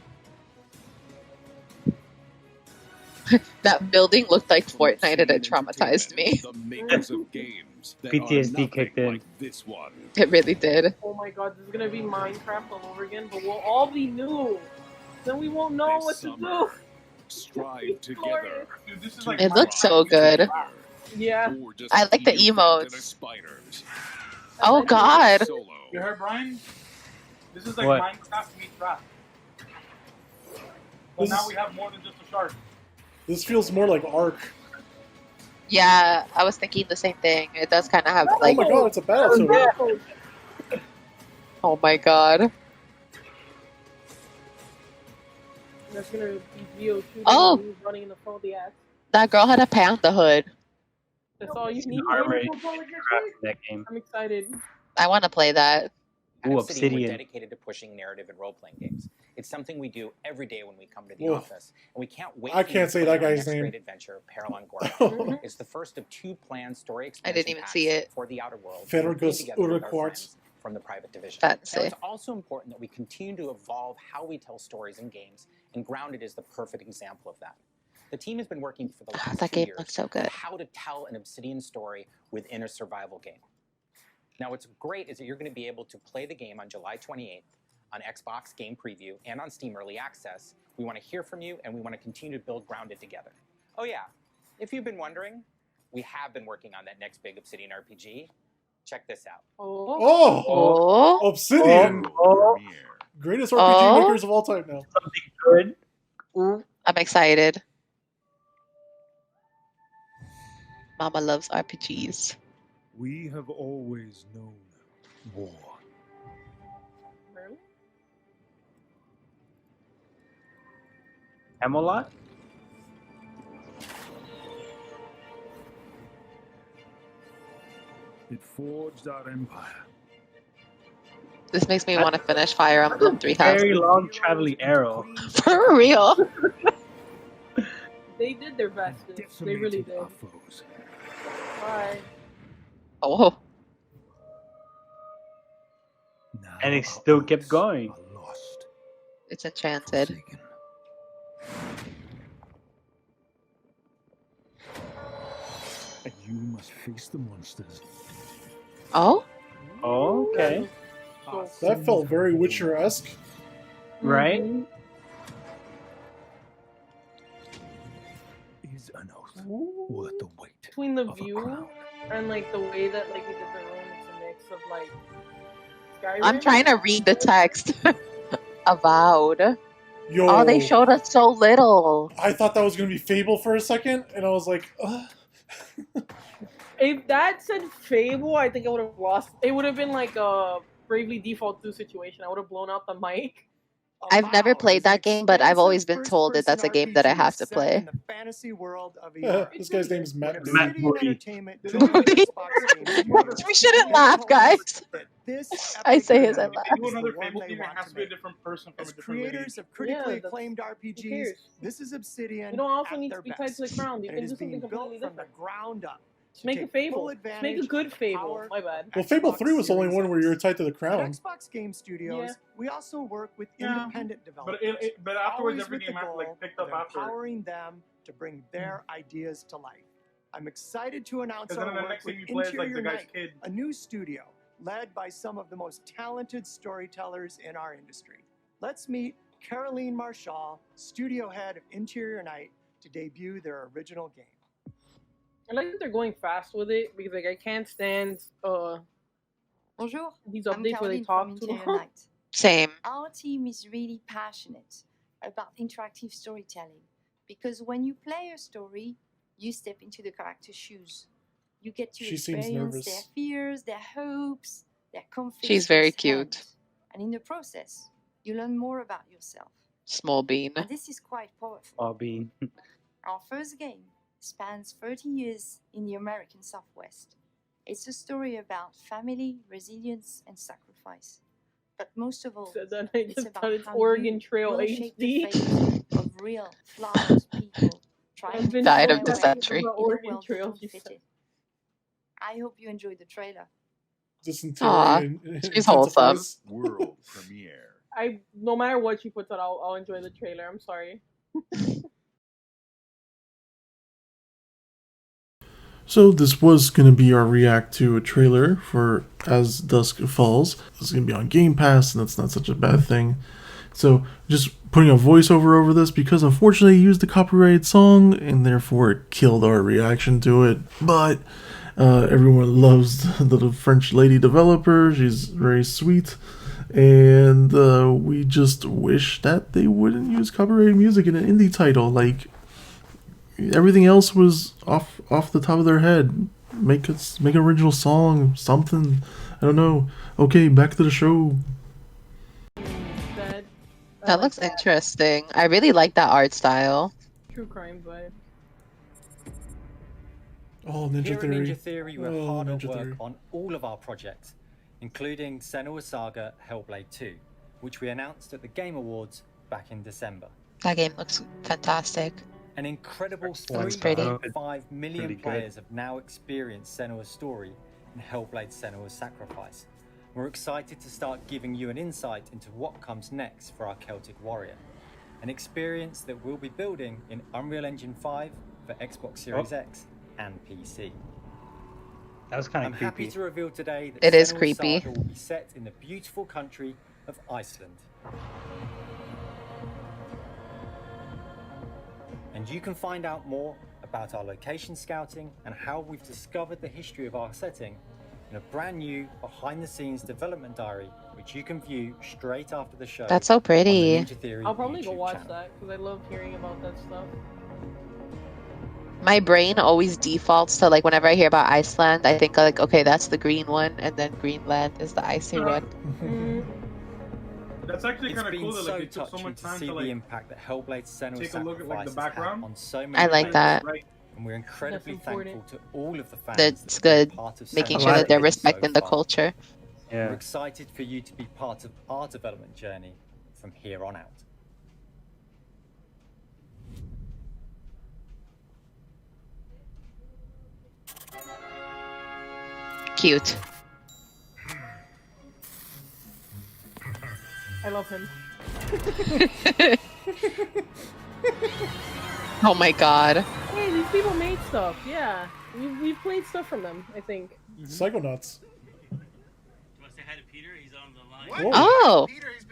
Speaker 1: That building looked like Fortnite and it traumatized me.
Speaker 20: The makers of games that
Speaker 17: PTSD
Speaker 20: are nothing
Speaker 17: kicked in.
Speaker 20: like this one.
Speaker 1: It really did.
Speaker 4: Oh my god, this is gonna be Minecraft all over again, but we'll all be new. Then we won't know
Speaker 20: This
Speaker 4: what to
Speaker 20: summer,
Speaker 4: do.
Speaker 20: Strive together.
Speaker 5: Dude, this is like
Speaker 1: It looks so good.
Speaker 4: Yeah.
Speaker 20: Or just
Speaker 1: I like the
Speaker 20: be affected
Speaker 1: emotes.
Speaker 20: as spiders.
Speaker 1: Oh god.
Speaker 20: Solo.
Speaker 5: You heard Brian? This is like
Speaker 17: What?
Speaker 5: Minecraft meets rap. But
Speaker 2: This
Speaker 5: now
Speaker 2: is-
Speaker 5: we have more than just a shark.
Speaker 2: This feels more like Ark.
Speaker 1: Yeah, I was thinking the same thing. It does kind of have
Speaker 2: Oh
Speaker 1: like,
Speaker 2: my god, it's a battle toad.
Speaker 1: oh my god.
Speaker 4: That's gonna be Geo shooting
Speaker 1: Oh.
Speaker 4: and me running in the front of the ass.
Speaker 1: That girl had a panda hood.
Speaker 4: That's all you need.
Speaker 17: Armor
Speaker 4: to
Speaker 17: is
Speaker 4: know for Public
Speaker 17: crap
Speaker 4: Next
Speaker 17: in that game.
Speaker 4: I'm excited.
Speaker 1: I want to play that.
Speaker 21: At
Speaker 17: Ooh,
Speaker 21: Obsidian, we're
Speaker 17: Obsidian.
Speaker 21: dedicated to pushing narrative and role-playing games. It's something we do every day when we come to the
Speaker 2: Whoa.
Speaker 21: office, and we can't wait.
Speaker 2: I
Speaker 21: for you
Speaker 2: can't
Speaker 21: to
Speaker 2: say
Speaker 21: play
Speaker 2: that
Speaker 21: our
Speaker 2: guy's
Speaker 21: next
Speaker 2: name.
Speaker 21: great adventure, Paralon Gorgon. It's the first of 2 planned story
Speaker 1: I
Speaker 21: expansion
Speaker 1: didn't even
Speaker 21: packs
Speaker 1: see it.
Speaker 21: for the Outer Worlds. we're putting
Speaker 2: Fergus
Speaker 21: together with our
Speaker 2: Urquhart.
Speaker 21: friends from the Private Division.
Speaker 1: Fancy.
Speaker 21: Now, it's also important that we continue to evolve how we tell stories in games, and Grounded is the perfect example of that. The team has been working for the last
Speaker 1: That
Speaker 21: 2
Speaker 1: game
Speaker 21: years
Speaker 1: looks so
Speaker 21: on
Speaker 1: good.
Speaker 21: how to tell an Obsidian story within a survival game. Now, what's great is that you're going to be able to play the game on July 28th on Xbox Game Preview and on Steam Early Access. We want to hear from you, and we want to continue to build Grounded together. Oh yeah, if you've been wondering, we have been working on that next big Obsidian RPG. Check this out.
Speaker 2: Oh, Obsidian. Greatest RPG makers of all time now.
Speaker 3: Something good.
Speaker 1: I'm excited. Mama loves RPGs.
Speaker 14: We have always known war.
Speaker 3: Camelot?
Speaker 14: It forged our empire.
Speaker 1: This makes me want to finish Fire Emblem 3000.
Speaker 3: Very long traveling arrow.
Speaker 1: For real.
Speaker 4: They did their best. They really did. Bye.
Speaker 1: Oh.
Speaker 3: And it still kept going.
Speaker 1: It's enchanted.
Speaker 14: And you must face the monsters.
Speaker 1: Oh?
Speaker 3: Oh, okay.
Speaker 2: That felt very Witcher-esque.
Speaker 3: Right?
Speaker 14: Is an oath worth the wait?
Speaker 4: Between the view and like the way that like he did the room, it's a mix of like Skyrim.
Speaker 1: I'm trying to read the text. Avowed.
Speaker 2: Yo.
Speaker 1: Oh, they showed us so little.
Speaker 2: I thought that was going to be Fable for a second, and I was like, ugh.
Speaker 4: If that said Fable, I think I would have lost. It would have been like a Bravely Default 2 situation. I would have blown out the mic.
Speaker 1: I've never played that game, but I've always been told that that's a game that I have to play.
Speaker 17: The fantasy world of
Speaker 2: This guy's name is Matt.
Speaker 17: Entertainment.
Speaker 1: We shouldn't laugh, guys. I say his and laugh.
Speaker 5: Do another Fable game, it has to be a different person from a different
Speaker 17: Creators of critically acclaimed RPGs, this is Obsidian.
Speaker 4: You don't also
Speaker 17: at
Speaker 4: need
Speaker 17: their
Speaker 4: to be tied to the
Speaker 17: best.
Speaker 4: crown. You
Speaker 17: And
Speaker 4: can
Speaker 17: it
Speaker 4: do
Speaker 17: is
Speaker 4: something
Speaker 17: being built
Speaker 4: completely
Speaker 17: from the
Speaker 4: different.
Speaker 17: ground up.
Speaker 4: Just make a
Speaker 17: take
Speaker 4: Fable.
Speaker 17: full
Speaker 4: Just make a good
Speaker 17: advantage of
Speaker 4: Fable.
Speaker 17: power
Speaker 4: My bad.
Speaker 2: Well, Fable
Speaker 17: Xbox
Speaker 2: 3 was the only
Speaker 17: Series
Speaker 2: one where you were
Speaker 17: X.
Speaker 2: tied to the
Speaker 17: At
Speaker 2: crown.
Speaker 17: Xbox Game Studios,
Speaker 4: Yeah.
Speaker 17: we also work with
Speaker 5: Yeah.
Speaker 17: independent developers.
Speaker 5: But afterwards,
Speaker 17: always
Speaker 5: every
Speaker 17: with the
Speaker 5: game has
Speaker 17: goal
Speaker 5: like picked
Speaker 17: of
Speaker 5: up after.
Speaker 17: empowering them to bring their ideas to life. I'm excited to announce
Speaker 5: 'Cause
Speaker 17: our
Speaker 5: then the
Speaker 17: work
Speaker 5: next
Speaker 17: with
Speaker 5: thing you play is, like,
Speaker 17: Interior
Speaker 5: the guy's
Speaker 17: Night,
Speaker 5: kid.
Speaker 17: a new studio led by some of the most talented storytellers in our industry. Let's meet Caroline Marshall, studio head of Interior Night, to debut their original game.
Speaker 4: I like that they're going fast with it because like I can't stand
Speaker 22: Bonjour,
Speaker 4: these
Speaker 22: I'm
Speaker 4: updates where they
Speaker 22: Caroline from
Speaker 4: talk too
Speaker 22: Interior
Speaker 4: long.
Speaker 22: Night.
Speaker 1: Same.
Speaker 22: Our team is really passionate about interactive storytelling because when you play a story, you step into the character's shoes. You get to
Speaker 2: She seems
Speaker 22: experience
Speaker 2: nervous.
Speaker 22: their fears, their hopes, their conflicts.
Speaker 1: She's very
Speaker 22: firsthand.
Speaker 1: cute.
Speaker 22: And in the process, you learn more about yourself.
Speaker 1: Small bean.
Speaker 22: And this is quite powerful.
Speaker 3: Bobby.
Speaker 22: Our first game spans 30 years in the American Southwest. It's a story about family, resilience, and sacrifice. But most of all,
Speaker 4: Said that I
Speaker 22: it's
Speaker 4: just
Speaker 22: about
Speaker 4: thought it's
Speaker 22: how
Speaker 4: Oregon
Speaker 22: you
Speaker 4: Trail
Speaker 22: will shape the
Speaker 4: HD.
Speaker 22: fate of real, flawed people trying
Speaker 4: I've
Speaker 22: to
Speaker 4: been
Speaker 1: Died
Speaker 22: find
Speaker 1: of
Speaker 22: their way
Speaker 1: dysentery.
Speaker 22: in a
Speaker 4: Oregon
Speaker 22: world
Speaker 4: Trail,
Speaker 22: they don't
Speaker 4: she
Speaker 22: fit
Speaker 4: said.
Speaker 22: in. I hope you enjoyed the trailer.
Speaker 2: Dysentery
Speaker 1: Aw,
Speaker 2: and
Speaker 1: she's wholesome.
Speaker 2: intensifies.
Speaker 20: World premiere.
Speaker 4: No matter what she puts out, I'll enjoy the trailer. I'm sorry.
Speaker 2: So this was going to be our react to a trailer for As Dusk Falls. This is going to be on Game Pass, and that's not such a bad thing. So just putting a voiceover over this because unfortunately I used a copyrighted song, and therefore it killed our reaction to it. But everyone loves the French lady developer. She's very sweet. And we just wish that they wouldn't use copyrighted music in an indie title. Like, everything else was off the top of their head. Make an original song, something. I don't know. Okay, back to the show.
Speaker 1: That looks interesting. I really like that art style.
Speaker 4: True crime vibe.
Speaker 2: Oh, Ninja
Speaker 23: Here
Speaker 2: Theory.
Speaker 23: at Ninja Theory, we're
Speaker 2: Oh,
Speaker 23: hard at
Speaker 2: Ninja
Speaker 23: work
Speaker 2: Theory.
Speaker 23: on all of our projects, including Senua's Saga Hellblade 2, which we announced at the Game Awards back in December.
Speaker 1: That game looks fantastic.
Speaker 23: An incredible
Speaker 1: Looks pretty.
Speaker 23: 3.5 million
Speaker 3: Pretty good.
Speaker 23: players have now experienced Senua's story in Hellblade Senua's Sacrifice. We're excited to start giving you an insight into what comes next for our Celtic warrior. An experience that we'll be building in Unreal Engine 5 for Xbox Series X and PC.
Speaker 3: That was kind
Speaker 23: I'm
Speaker 3: of
Speaker 23: happy
Speaker 3: creepy.
Speaker 23: to reveal today that
Speaker 1: It is
Speaker 23: Senua's
Speaker 1: creepy.
Speaker 23: Saga will be set in the beautiful country of Iceland. And you can find out more about our location scouting and how we've discovered the history of our setting in a brand new behind-the-scenes development diary, which you can view straight after the show.
Speaker 1: That's so
Speaker 23: On the
Speaker 1: pretty.
Speaker 23: Ninja Theory
Speaker 4: I'll probably go
Speaker 23: YouTube
Speaker 4: watch
Speaker 23: channel.
Speaker 4: that because I love hearing about that stuff.
Speaker 1: My brain always defaults to like whenever I hear about Iceland, I think like, okay, that's the green one, and then Greenland is the icy one.
Speaker 5: That's actually
Speaker 23: It's
Speaker 5: kind of
Speaker 23: been
Speaker 5: cool that like
Speaker 23: so
Speaker 5: they took so
Speaker 23: touching
Speaker 5: much
Speaker 23: to
Speaker 5: time
Speaker 23: see
Speaker 5: to
Speaker 23: the
Speaker 5: like
Speaker 23: impact that Hellblade: Senua's
Speaker 5: take a look at like the
Speaker 23: Sacrifice has had
Speaker 5: background.
Speaker 23: on so many
Speaker 1: I like
Speaker 23: fans.
Speaker 1: that.
Speaker 5: Right.
Speaker 23: And we're incredibly
Speaker 4: That's
Speaker 23: thankful
Speaker 4: important.
Speaker 23: to all of the fans
Speaker 1: That's
Speaker 23: that have been
Speaker 1: good.
Speaker 23: part of
Speaker 1: Making
Speaker 23: Senua's
Speaker 1: sure that they're
Speaker 23: journey so
Speaker 1: respecting the
Speaker 23: far.
Speaker 1: culture.
Speaker 23: We're
Speaker 3: Yeah.
Speaker 23: excited for you to be part of our development journey from here on out.
Speaker 1: Cute.
Speaker 4: I love him.
Speaker 1: Oh my god.
Speaker 4: Hey, these people made stuff. Yeah, we've played stuff from them. I think.
Speaker 2: Psychonauts.
Speaker 1: Whoa. Oh.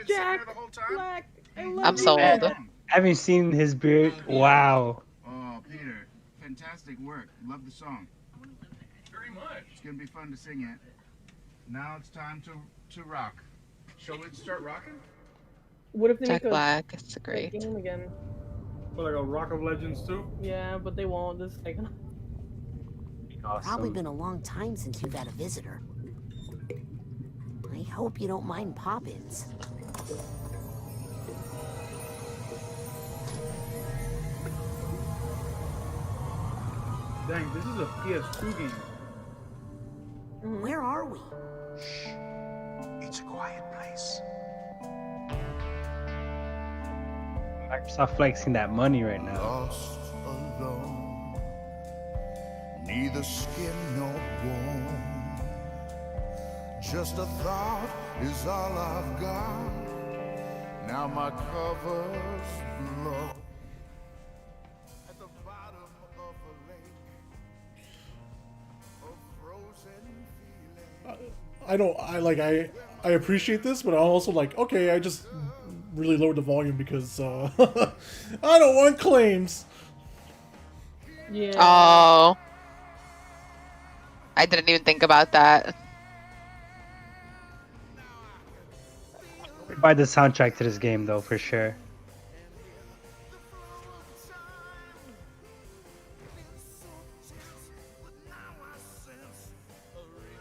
Speaker 4: Jack Black. I love
Speaker 1: I'm
Speaker 4: you.
Speaker 1: sold.
Speaker 3: Having seen his beard, wow.
Speaker 7: Oh, Peter, fantastic work. Love the song. Very much. It's gonna be fun to sing it. Now it's time to rock. Shall we start rocking?
Speaker 4: What if they
Speaker 1: Jack
Speaker 4: make
Speaker 1: Black, it's
Speaker 4: a
Speaker 1: great.
Speaker 4: game again?
Speaker 5: For like a Rock of Legends too.
Speaker 4: Yeah, but they won't. This is like.
Speaker 8: Probably been a long time since you've had a visitor. I hope you don't mind pop-ins.
Speaker 5: Dang, this is a PS2 game.
Speaker 8: Where are we?
Speaker 7: It's a quiet place.
Speaker 3: Microsoft flexing that money right now.
Speaker 7: Lost alone, neither skin nor bone. Just a thought is all I've got. Now my cover's blown. At the bottom of a lake, a frozen feeling.
Speaker 2: I appreciate this, but I'm also like, okay, I just really lowered the volume because I don't want claims.
Speaker 4: Yeah.
Speaker 1: Oh. I didn't even think about that.
Speaker 3: Buy the soundtrack to this game though, for sure.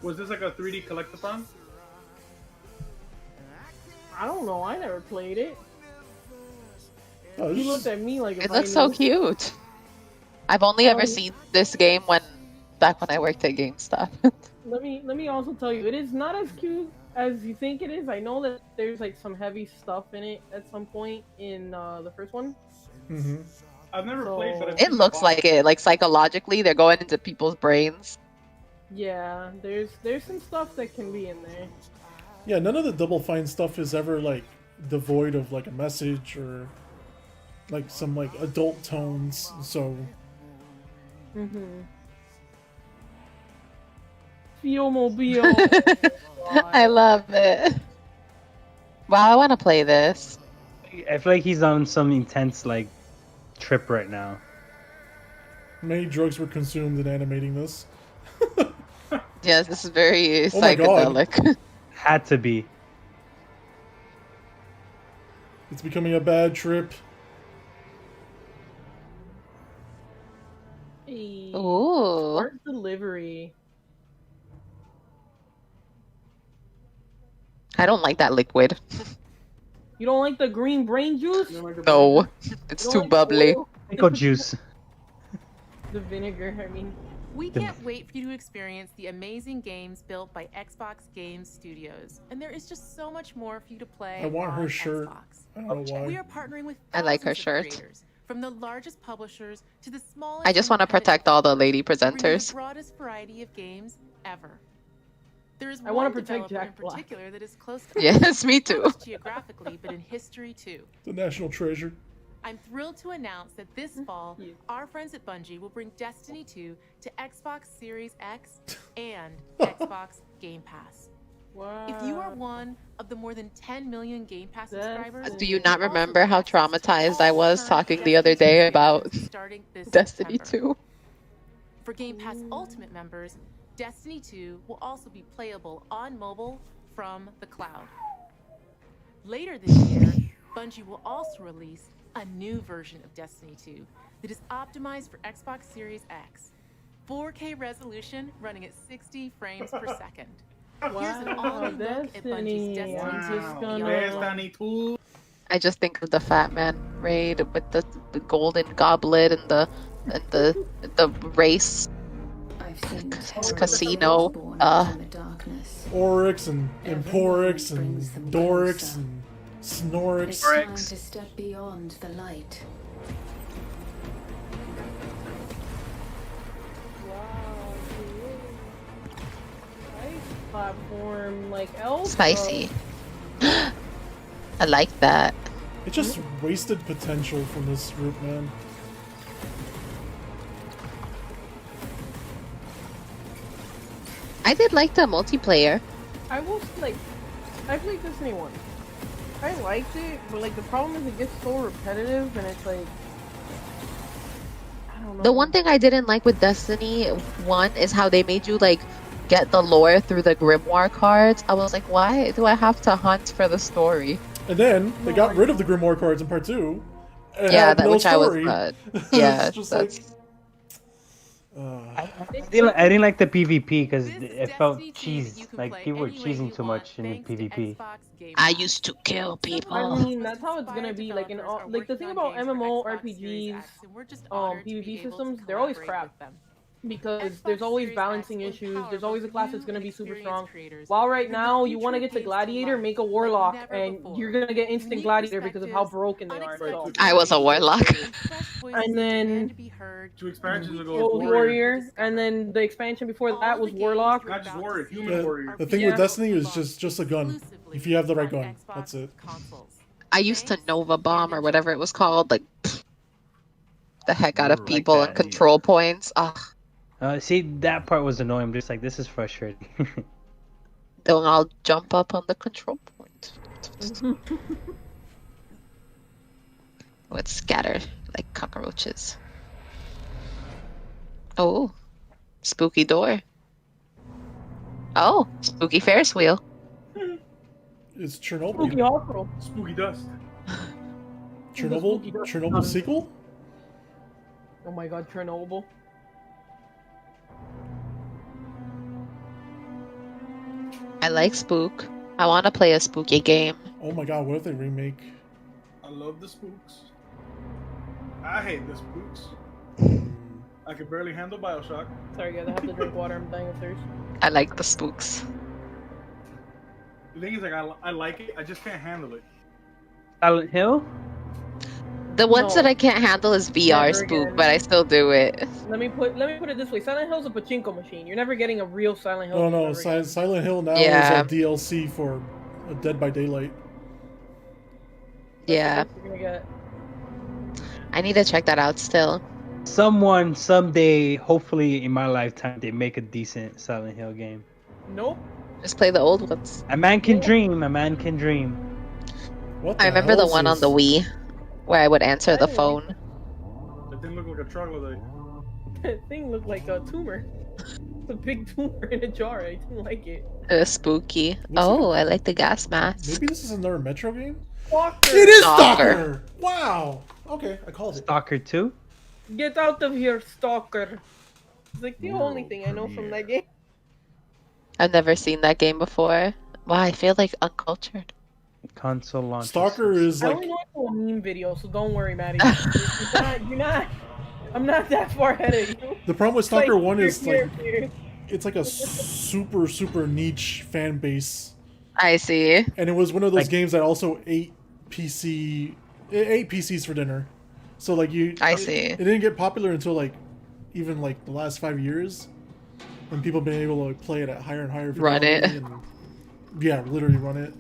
Speaker 5: Was this like a 3D collectathon?
Speaker 4: I don't know. I never played it.
Speaker 2: Oh,
Speaker 4: He looked at me like.
Speaker 1: It looks so cute. I've only ever seen this game back when I worked at GameStop.
Speaker 4: Let me also tell you, it is not as cute as you think it is. I know that there's like some heavy stuff in it at some point in the first one.
Speaker 2: Mm-hmm.
Speaker 5: I've never played, but I've
Speaker 1: It
Speaker 5: seen the
Speaker 1: looks
Speaker 5: box.
Speaker 1: like it. Like psychologically, they're going into people's brains.
Speaker 4: Yeah, there's some stuff that can be in there.
Speaker 2: Yeah, none of the Double Fine stuff is ever like devoid of like a message or like some like adult tones. So
Speaker 4: Mm-hmm. Mobile.
Speaker 1: I love it. Wow, I want to play this.
Speaker 3: I feel like he's on some intense like trip right now.
Speaker 2: many drugs were consumed in animating this.
Speaker 1: Yes, this is very
Speaker 2: Oh my God.
Speaker 1: psychedelic.
Speaker 3: Had to be.
Speaker 2: It's becoming a bad trip.
Speaker 4: Hey,
Speaker 1: Ooh.
Speaker 4: Smart delivery.
Speaker 1: I don't like that liquid.
Speaker 4: You don't like the green brain juice?
Speaker 1: No, it's
Speaker 4: You don't
Speaker 1: too
Speaker 4: like
Speaker 1: bubbly.
Speaker 4: oil?
Speaker 3: Pickle juice.
Speaker 4: The vinegar, I mean.
Speaker 9: We can't wait for you to experience the amazing games built by Xbox Game Studios. And there is just so much more for you to play.
Speaker 2: I want her
Speaker 9: on
Speaker 2: shirt.
Speaker 9: Xbox.
Speaker 2: I don't know why.
Speaker 9: We are partnering with
Speaker 1: I like her
Speaker 9: thousands of
Speaker 1: shirt.
Speaker 9: creators, from the largest publishers to the smallest.
Speaker 1: I just want to
Speaker 9: independent
Speaker 1: protect all the lady
Speaker 9: bringing the
Speaker 1: presenters.
Speaker 9: broadest variety of games ever. There is
Speaker 4: I wanna
Speaker 9: one
Speaker 4: protect
Speaker 9: developer
Speaker 4: Jack
Speaker 9: in
Speaker 4: Black.
Speaker 9: particular that is close to
Speaker 1: Yes, me
Speaker 9: not
Speaker 1: too.
Speaker 9: just geographically, but in history too.
Speaker 2: The national treasure.
Speaker 9: I'm thrilled to announce that this fall, our friends at Bungie will bring Destiny 2 to Xbox Series X and Xbox Game Pass.
Speaker 4: Wow.
Speaker 9: If you are one of the more than 10 million Game Pass subscribers,
Speaker 1: Do you not remember how traumatized I was talking the other day about
Speaker 9: starting this
Speaker 1: Destiny
Speaker 9: September.
Speaker 1: 2?
Speaker 9: For Game Pass Ultimate members, Destiny 2 will also be playable on mobile from the cloud. Later this year, Bungie will also release a new version of Destiny 2 that is optimized for Xbox Series X. 4K resolution running at 60 frames per second. Here's an all-new look at Bungie's Destiny 2
Speaker 5: Destiny 2.
Speaker 1: I just think of the Fat Man raid with the golden goblet and the race casino.
Speaker 2: Oryx and Emporix and Dorix and Snorix.
Speaker 13: It's time to step beyond the light.
Speaker 4: Platform like Elf.
Speaker 1: Spicy. I like that.
Speaker 2: It just wasted potential from this group, man.
Speaker 1: I did like the multiplayer.
Speaker 4: I will like. I played Destiny 1. I liked it, but like the problem is it gets so repetitive, and it's like. I don't know.
Speaker 1: The one thing I didn't like with Destiny 1 is how they made you like get the lore through the Grimoire cards. I was like, why do I have to hunt for the story?
Speaker 2: And then they got rid of the Grimoire cards in part 2. And
Speaker 1: Yeah,
Speaker 2: had
Speaker 1: that
Speaker 2: no
Speaker 1: which
Speaker 2: story.
Speaker 1: I was. Yeah,
Speaker 2: It's just
Speaker 1: that's.
Speaker 2: like.
Speaker 3: I didn't like the PvP because it felt cheese. Like people were cheesing too much in the PvP.
Speaker 1: I used to kill people.
Speaker 4: I mean, that's how it's gonna be. Like in all, like the thing about MMO RPGs, PvP systems, they're always crap. Because there's always balancing issues. There's always a class that's gonna be super strong. While right now you want to get to Gladiator, make a Warlock, and you're gonna get instant Gladiator because of how broken they are. So.
Speaker 1: I was a Warlock.
Speaker 4: And then
Speaker 5: 2 expansions ago.
Speaker 4: Gold Warrior, and then the expansion before that was Warlock.
Speaker 5: Not just Warrior, Human Warrior.
Speaker 2: The thing with Destiny is just a gun. If you have the right gun, that's it.
Speaker 1: I used to Nova Bomb or whatever it was called, like the heck out of people and control points. Ugh.
Speaker 3: See, that part was annoying. I'm just like, this is frustrating.
Speaker 1: Don't all jump up on the control point. Let's scatter like cockroaches. Oh, spooky door. Oh, spooky Ferris wheel.
Speaker 2: It's Chernobyl.
Speaker 4: Spooky hospital.
Speaker 5: Spooky dust.
Speaker 2: Chernobyl sequel?
Speaker 4: Oh my god, Chernobyl.
Speaker 1: I like Spook. I want to play a spooky game.
Speaker 2: Oh my god, what if they remake?
Speaker 5: I love the spooks. I hate the spooks. I could barely handle Bioshock.
Speaker 4: Sorry guys, I have to drink water. I'm dying of thirst.
Speaker 1: I like the spooks.
Speaker 5: The thing is, like, I like it. I just can't handle it.
Speaker 3: Silent Hill?
Speaker 1: The ones
Speaker 4: No.
Speaker 1: that I can't handle is VR
Speaker 4: Never
Speaker 1: spook,
Speaker 4: again.
Speaker 1: but I still do it.
Speaker 4: Let me put it this way: Silent Hill's a pachinko machine. You're never getting a real Silent Hill.
Speaker 2: Oh
Speaker 4: game
Speaker 2: no,
Speaker 4: ever again.
Speaker 2: Silent Hill now
Speaker 1: Yeah.
Speaker 2: is a DLC for Dead by Daylight.
Speaker 1: Yeah,
Speaker 4: You're gonna get.
Speaker 1: I need to check that out still.
Speaker 3: Someone, someday, hopefully in my lifetime, they make a decent Silent Hill game.
Speaker 4: Nope.
Speaker 1: Just play the old ones.
Speaker 3: A man can dream. A man can dream.
Speaker 2: What
Speaker 1: I remember the one on the Wii where I would answer the phone.
Speaker 5: That didn't look like a troglodyte.
Speaker 4: That thing looked like a tumor. It's a big tumor in a jar. I didn't like it.
Speaker 1: Spooky. Oh, I like the gas mask.
Speaker 2: Maybe this is another Metro game?
Speaker 4: Stalker.
Speaker 2: It is
Speaker 1: Stalker.
Speaker 2: Stalker! Wow! Okay, I called it.
Speaker 3: Stalker 2?
Speaker 4: Get out of here, Stalker. It's like the only thing I know from that game.
Speaker 1: I've never seen that game before. Wow, I feel like uncultured.
Speaker 3: Console launch.
Speaker 2: Stalker is
Speaker 4: I
Speaker 2: like.
Speaker 4: only know it from a meme video, so don't worry, Maddie. You're not. I'm not that far ahead of you.
Speaker 2: The problem with
Speaker 4: It's like,
Speaker 2: Stalker 1 is
Speaker 4: here,
Speaker 2: like.
Speaker 4: here.
Speaker 2: It's like a super niche fan base.
Speaker 1: I see.
Speaker 2: And it was one of those
Speaker 3: Like-
Speaker 2: games that also ate PCs for dinner. So like
Speaker 1: I see.
Speaker 2: It didn't get popular until like even like the last 5 years, when people have been able to play it at higher and higher
Speaker 1: Run it.
Speaker 2: fidelity and, yeah, literally run it.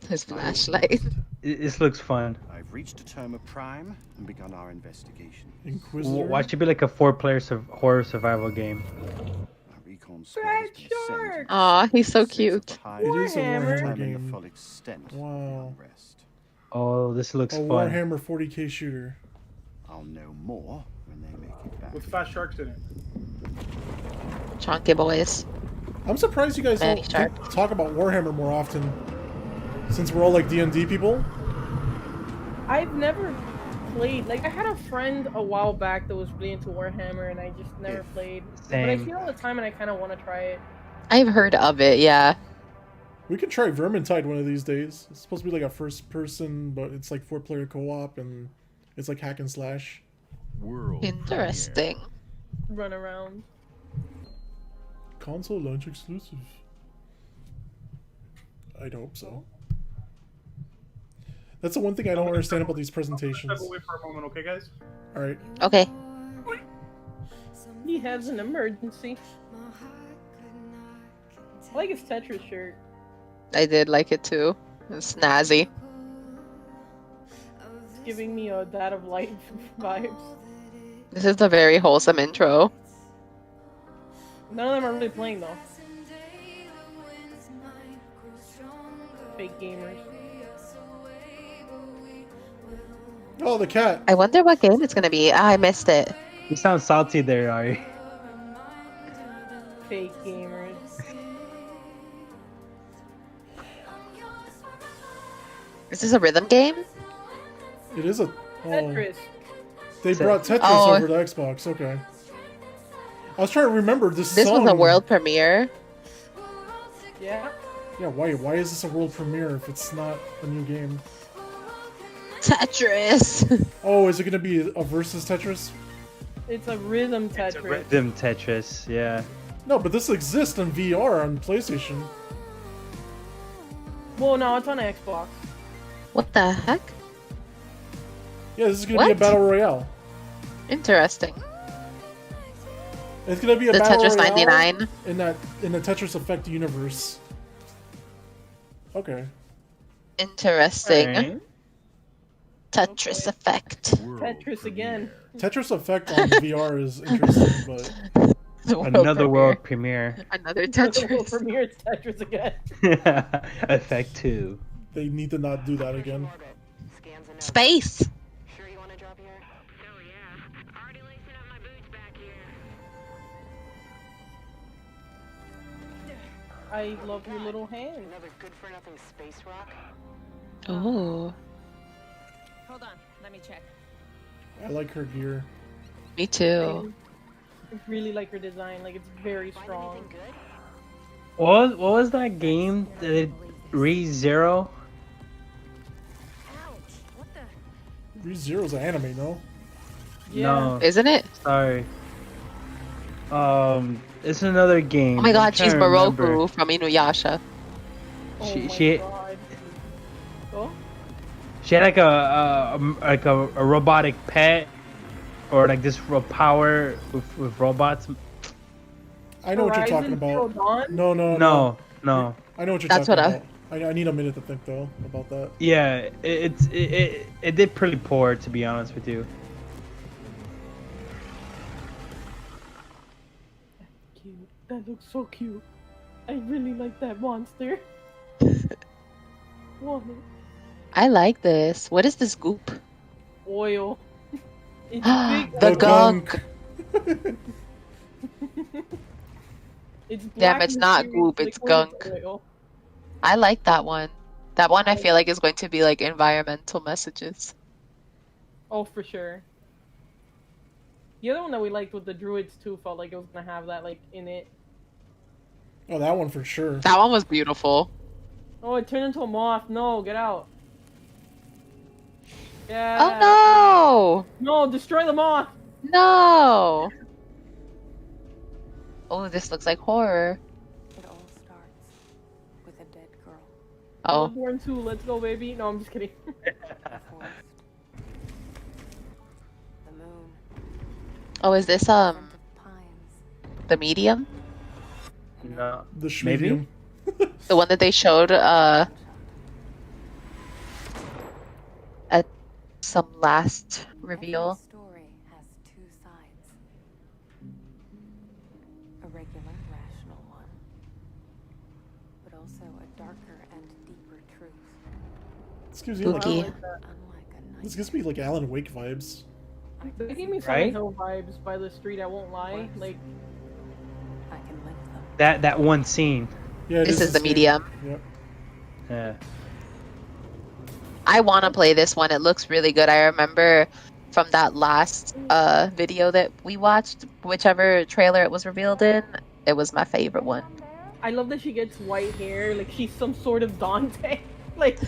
Speaker 1: His flashlight.
Speaker 3: This looks fun.
Speaker 6: I've reached a term of prime and begun our investigation.
Speaker 2: Inquisitor.
Speaker 3: Watch it be like a 4-player horror survival game.
Speaker 6: Our recon squad has been sent
Speaker 1: Aw, he's so cute.
Speaker 2: It is a
Speaker 4: Warhammer.
Speaker 2: Warhammer
Speaker 6: determine the
Speaker 2: game.
Speaker 6: full extent of
Speaker 2: Wow.
Speaker 6: the unrest.
Speaker 3: Oh, this looks
Speaker 2: A
Speaker 3: fun.
Speaker 2: Warhammer 40k shooter.
Speaker 6: I'll know more when they make it back.
Speaker 5: With fast sharks in it.
Speaker 1: Chunky boys.
Speaker 2: I'm surprised you guys
Speaker 1: Many
Speaker 2: don't talk about Warhammer more often, since we're all like D&D people.
Speaker 4: I've never played. Like, I had a friend a while back that was really into Warhammer, and I just never played. But I see it all the time, and I kind of want to try it.
Speaker 1: I've heard of it, yeah.
Speaker 2: We could try Vermintide one of these days. It's supposed to be like a first person, but it's like 4-player co-op, and it's like hack and slash.
Speaker 1: Interesting.
Speaker 4: Run around.
Speaker 2: Console launch exclusive. I'd hope so. That's the one thing I don't understand about these presentations.
Speaker 5: Step away for a moment, okay, guys?
Speaker 2: Alright.
Speaker 1: Okay.
Speaker 4: He has an emergency. I like his Tetris shirt.
Speaker 1: I did like it too. It's snazzy.
Speaker 4: It's giving me a Dad of Light vibes.
Speaker 1: This is a very wholesome intro.
Speaker 4: None of them are really playing though. Fake gamers.
Speaker 2: Oh, the cat.
Speaker 1: I wonder what game it's gonna be. I missed it.
Speaker 3: You sound salty there, Ari.
Speaker 4: Fake gamers.
Speaker 1: Is this a rhythm game?
Speaker 2: It is a... Oh.
Speaker 4: Tetris.
Speaker 2: They brought Tetris
Speaker 1: Oh.
Speaker 2: over to Xbox, okay. I was trying to remember this
Speaker 1: This
Speaker 2: song.
Speaker 1: was a world premiere.
Speaker 4: Yeah.
Speaker 2: Yeah, why is this a world premiere if it's not a new game?
Speaker 1: Tetris.
Speaker 2: Oh, is it gonna be a versus Tetris?
Speaker 4: It's a rhythm Tetris.
Speaker 3: Rhythm Tetris, yeah.
Speaker 2: No, but this exists on VR on PlayStation.
Speaker 4: Well, no, it's on Xbox.
Speaker 1: What the heck?
Speaker 2: Yeah, this is gonna be a
Speaker 1: What?
Speaker 2: battle royale.
Speaker 1: Interesting.
Speaker 2: It's gonna be a
Speaker 1: The
Speaker 2: battle
Speaker 1: Tetris
Speaker 2: royale
Speaker 1: 99?
Speaker 2: in the Tetris Effect universe. Okay.
Speaker 1: Interesting.
Speaker 3: Alright.
Speaker 1: Tetris Effect.
Speaker 4: Tetris again.
Speaker 2: Tetris Effect on VR is interesting, but
Speaker 3: Another world premiere.
Speaker 1: Another
Speaker 4: World
Speaker 1: Tetris.
Speaker 4: premiere, it's Tetris again.
Speaker 3: Effect 2.
Speaker 2: they need to not do that again.
Speaker 1: Space.
Speaker 4: I love your little hand.
Speaker 10: Another good for nothing space rock.
Speaker 1: Oh,
Speaker 10: Hold on, let me check.
Speaker 2: I like her gear.
Speaker 1: me too.
Speaker 4: I really like her design. Like, it's very strong.
Speaker 3: What was that game? ReZero?
Speaker 2: ReZero's an anime, no?
Speaker 3: No.
Speaker 1: Isn't it?
Speaker 3: Sorry. It's another game.
Speaker 1: Oh my
Speaker 3: I'm
Speaker 1: god,
Speaker 3: trying
Speaker 1: she's
Speaker 3: to remember.
Speaker 1: Baroku from Inuyasha.
Speaker 3: She
Speaker 4: Oh?
Speaker 3: she had like a robotic pet, or like this power with robots.
Speaker 2: I know what you're talking
Speaker 4: Horizon Zero
Speaker 2: about.
Speaker 4: Dawn?
Speaker 3: No.
Speaker 2: I know what you're
Speaker 1: That's
Speaker 2: talking
Speaker 1: what
Speaker 2: about. I need a minute to think though about that.
Speaker 3: Yeah, it did pretty poor, to be honest with you.
Speaker 4: Cute. That looks so cute. I really like that monster. Want it.
Speaker 1: I like this. What is this goop?
Speaker 4: Oil. It's big.
Speaker 1: The gunk.
Speaker 4: It's
Speaker 1: Damn,
Speaker 4: black
Speaker 1: it's not
Speaker 4: material
Speaker 1: goop, it's
Speaker 4: liquid
Speaker 1: gunk.
Speaker 4: oil.
Speaker 1: I like that one. That one I feel like is going to be like environmental messages.
Speaker 4: Oh, for sure. The other one that we liked with the druids too felt like it was gonna have that like in it.
Speaker 2: Oh, that one for sure.
Speaker 1: That one was beautiful.
Speaker 4: Oh, it turned into a moth. No, get out. Yeah.
Speaker 1: Oh
Speaker 4: No, destroy the moth.
Speaker 1: no! No! Oh, this looks like horror.
Speaker 10: It all starts with a dead girl.
Speaker 1: Oh.
Speaker 4: Born 2, let's go, baby. No, I'm just kidding.
Speaker 10: The forest. The moon.
Speaker 1: Oh, is this
Speaker 10: Pines.
Speaker 1: the medium?
Speaker 3: No.
Speaker 2: The
Speaker 3: Maybe?
Speaker 2: Schmedium.
Speaker 1: The one that they showed some last
Speaker 10: Every
Speaker 1: reveal.
Speaker 10: story has two sides. A regular, rational one, but also a darker and deeper truth.
Speaker 2: This gives me
Speaker 1: Spooky.
Speaker 2: like this gives me like Alan Wake vibes.
Speaker 4: They gave me Silent
Speaker 3: Right?
Speaker 4: Hill vibes by the street. I won't lie. Like
Speaker 10: I can link them.
Speaker 3: That one scene.
Speaker 2: Yeah,
Speaker 1: This is the medium.
Speaker 2: Yep.
Speaker 3: Yeah.
Speaker 1: I want to play this one. It looks really good. I remember from that last video that we watched, whichever trailer it was revealed in, it was my favorite one.
Speaker 4: I love that she gets white hair. Like she's some sort of Dante. Like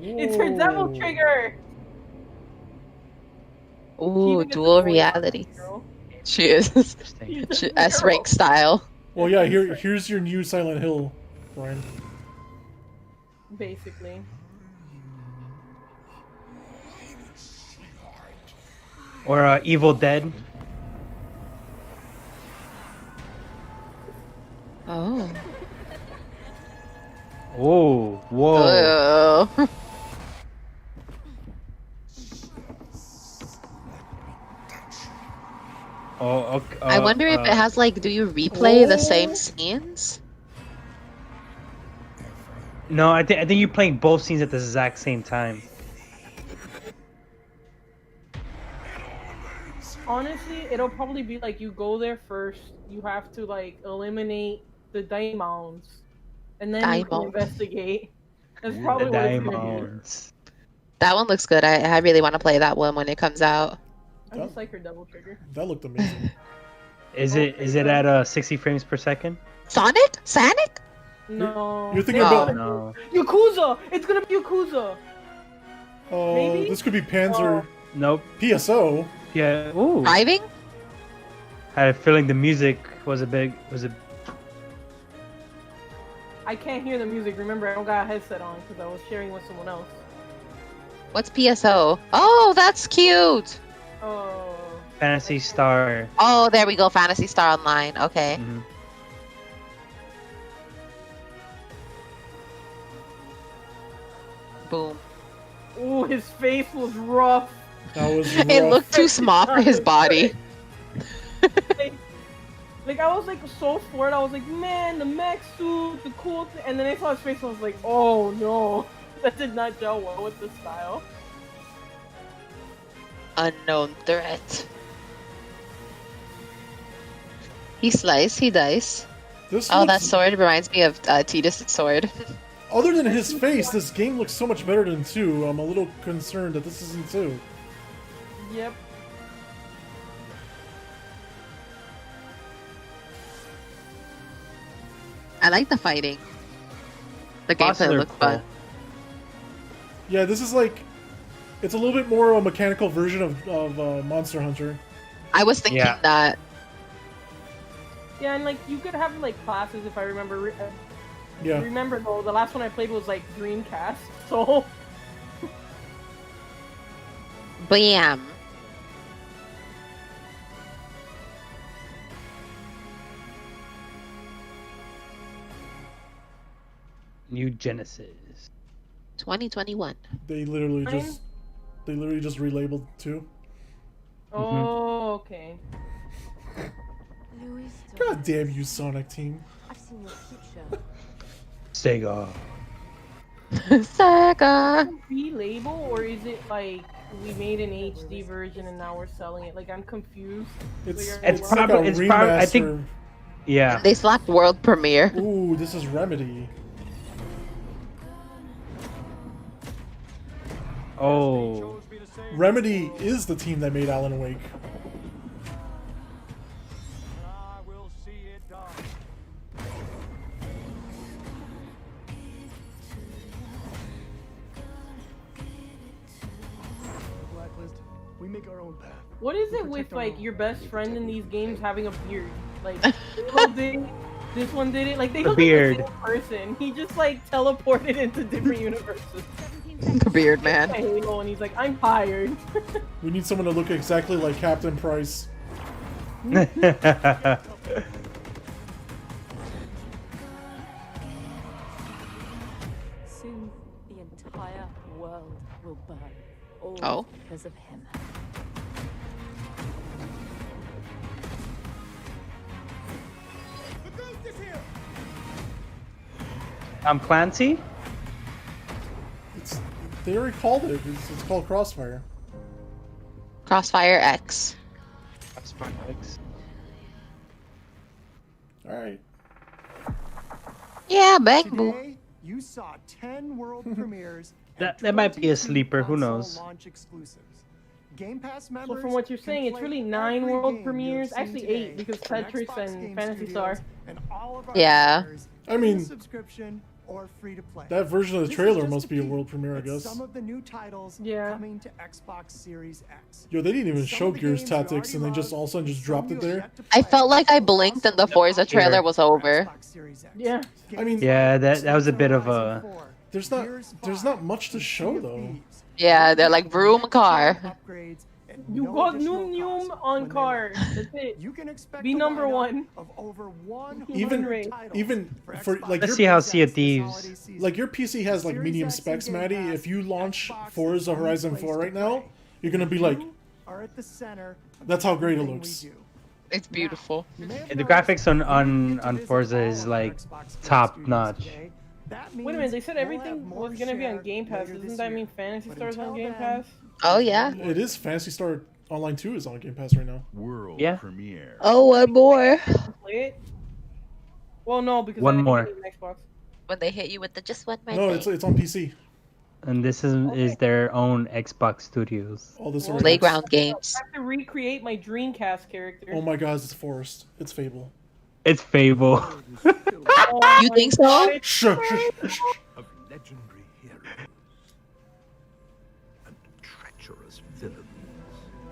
Speaker 4: it's her devil trigger.
Speaker 1: Ooh, dual reality. She is. S rank style.
Speaker 2: Well, yeah. Here's your new Silent Hill, Brian.
Speaker 4: Basically.
Speaker 3: Or Evil Dead.
Speaker 1: Oh.
Speaker 3: Oh, whoa.
Speaker 1: Oh.
Speaker 3: Oh, okay.
Speaker 1: I wonder if it has like, do you replay the same scenes?
Speaker 3: No, I think you're playing both scenes at the exact same time.
Speaker 4: Honestly, it'll probably be like you go there first. You have to like eliminate the diamonds, and then you can
Speaker 1: Diamond.
Speaker 4: investigate. That's probably
Speaker 3: The
Speaker 4: what it's gonna
Speaker 3: diamonds.
Speaker 1: That one looks good. I really want to play that one when it comes out.
Speaker 4: be. I just like her double trigger.
Speaker 2: That looked amazing.
Speaker 3: Is it at 60 frames per second?
Speaker 1: Sonic? Sonic?
Speaker 4: No.
Speaker 2: You're thinking
Speaker 4: No.
Speaker 2: about
Speaker 3: No.
Speaker 4: Yakuza. It's gonna be Yakuza. Maybe?
Speaker 2: This could be Panzer
Speaker 3: Nope.
Speaker 2: PSO.
Speaker 3: Yeah. Ooh.
Speaker 1: Driving?
Speaker 3: I had a feeling the music was a
Speaker 4: I can't hear the music. Remember, I don't got a headset on because I was sharing with someone else.
Speaker 1: What's PSO? Oh, that's cute.
Speaker 4: Oh.
Speaker 3: Fantasy Star.
Speaker 1: Oh, there we go. Fantasy Star Online. Okay.
Speaker 3: Mhm.
Speaker 1: Boom.
Speaker 4: Ooh, his face was rough.
Speaker 2: That was
Speaker 1: It looked too small for his body.
Speaker 4: Like I was like so floored. I was like, man, the mech suit, the cool thing. And then I saw his face. I was like, oh no, that did not gel well with the style.
Speaker 1: Unknown threat. He slice, he dice.
Speaker 2: This
Speaker 1: Oh, that
Speaker 2: looks-
Speaker 1: sword reminds me of Tidus' sword.
Speaker 2: Other than his face, this game looks so much better than 2. I'm a little concerned that this isn't 2.
Speaker 4: Yep.
Speaker 1: I like the fighting. The
Speaker 3: Bosses
Speaker 1: gameplay
Speaker 3: are
Speaker 1: looked fun.
Speaker 2: Yeah, this is like... It's a little bit more a mechanical version of Monster Hunter.
Speaker 1: I was thinking that.
Speaker 4: Yeah, and like you could have like classes if I remember.
Speaker 2: Yeah.
Speaker 4: Remember though, the last one I played was like Dreamcast, so.
Speaker 1: Bam.
Speaker 3: New Genesis.
Speaker 1: 2021.
Speaker 2: They literally just relabeled 2.
Speaker 4: Oh, okay.
Speaker 2: God damn you, Sonic Team.
Speaker 10: I've seen your future.
Speaker 3: Sega.
Speaker 1: Sega.
Speaker 4: Relabel, or is it like we made an HD version and now we're selling it? Like I'm confused.
Speaker 2: It's
Speaker 3: probably
Speaker 2: like a
Speaker 3: it's probably I think
Speaker 2: remaster.
Speaker 3: yeah.
Speaker 1: They slapped world premiere.
Speaker 2: Ooh, this is Remedy.
Speaker 3: Oh.
Speaker 2: Remedy is the team that made Alan Wake.
Speaker 11: Blacklist, we make our own path.
Speaker 4: What is it with like your best friend in these games having a beard? Like Halo did it, this one did it. Like they
Speaker 3: The
Speaker 4: look
Speaker 3: beard.
Speaker 4: like the same person. He just like teleported into different universes.
Speaker 1: The beard man.
Speaker 4: Halo, and he's like, I'm tired.
Speaker 2: We need someone to look exactly like Captain Price.
Speaker 10: Soon, the entire world will burn. old
Speaker 1: Oh.
Speaker 10: because of him.
Speaker 3: Clancy?
Speaker 2: They already called it. It's called Crossfire.
Speaker 1: Crossfire X.
Speaker 3: Crossfire X.
Speaker 2: All right.
Speaker 1: Yeah, bang boom.
Speaker 17: Today, you saw 10 world premieres.
Speaker 3: That might be a sleeper. Who knows?
Speaker 17: Launch exclusives. Game Pass
Speaker 4: So
Speaker 17: members
Speaker 4: from what you're saying, it's
Speaker 17: can
Speaker 4: really
Speaker 17: play
Speaker 4: 9
Speaker 17: every
Speaker 4: world
Speaker 17: game
Speaker 4: premieres.
Speaker 17: you've seen
Speaker 4: Actually
Speaker 17: today
Speaker 4: 8 because
Speaker 17: from
Speaker 4: Tetris
Speaker 17: Xbox
Speaker 4: and
Speaker 17: Game
Speaker 4: Fantasy
Speaker 17: Studios
Speaker 4: Star.
Speaker 17: and all of our
Speaker 1: Yeah.
Speaker 17: partners
Speaker 2: I mean,
Speaker 17: in subscription or free to play.
Speaker 2: That version of the
Speaker 17: This is
Speaker 2: trailer
Speaker 17: just
Speaker 2: must
Speaker 17: a
Speaker 2: be a
Speaker 17: peek
Speaker 2: world premiere, I
Speaker 17: at
Speaker 2: guess.
Speaker 17: Some of the new titles coming to Xbox Series X.
Speaker 2: Yo, they didn't even
Speaker 17: Some
Speaker 2: show
Speaker 17: of the
Speaker 2: Gears
Speaker 17: games you
Speaker 2: Tactics,
Speaker 17: already
Speaker 2: and they
Speaker 17: love,
Speaker 2: just all of a sudden just dropped it there.
Speaker 1: I felt like I blinked and the Forza trailer was over.
Speaker 4: Yeah.
Speaker 2: I mean,
Speaker 3: Yeah, that was a bit of a.
Speaker 2: there's not much to show though.
Speaker 1: Yeah, they're like vroom car.
Speaker 4: You got Num on car. That's it.
Speaker 17: You can expect
Speaker 4: Be number one.
Speaker 17: of over 100
Speaker 2: Even for like
Speaker 3: Let's see how Sea of Thieves.
Speaker 2: Like your PC has like medium specs, Maddie. If you launch Forza Horizon 4 right now, you're gonna be like,
Speaker 17: are at the center.
Speaker 2: that's how great it looks.
Speaker 1: It's beautiful.
Speaker 3: Yeah, the graphics on Forza is like top notch.
Speaker 4: Wait a minute, they said everything was gonna be on Game Pass. Doesn't that mean Fantasy Star's on Game Pass?
Speaker 1: Oh yeah.
Speaker 2: It is. Phantasy Star Online 2 is on Game Pass right now.
Speaker 20: World
Speaker 3: Yeah.
Speaker 20: premiere.
Speaker 1: Oh, one more.
Speaker 4: Play it? Well, no, because
Speaker 3: One
Speaker 4: I
Speaker 3: more.
Speaker 4: didn't get an Xbox.
Speaker 1: When they hit you with the just one my
Speaker 2: No,
Speaker 1: thing.
Speaker 2: it's on PC.
Speaker 3: And this is their own Xbox Studios.
Speaker 2: All this
Speaker 1: Playground games.
Speaker 4: I have to recreate my Dreamcast character.
Speaker 2: Oh my God, it's Forest. It's Fable.
Speaker 3: It's Fable.
Speaker 1: You think so?
Speaker 2: Sure.
Speaker 14: Of legendary heroes and treacherous villains.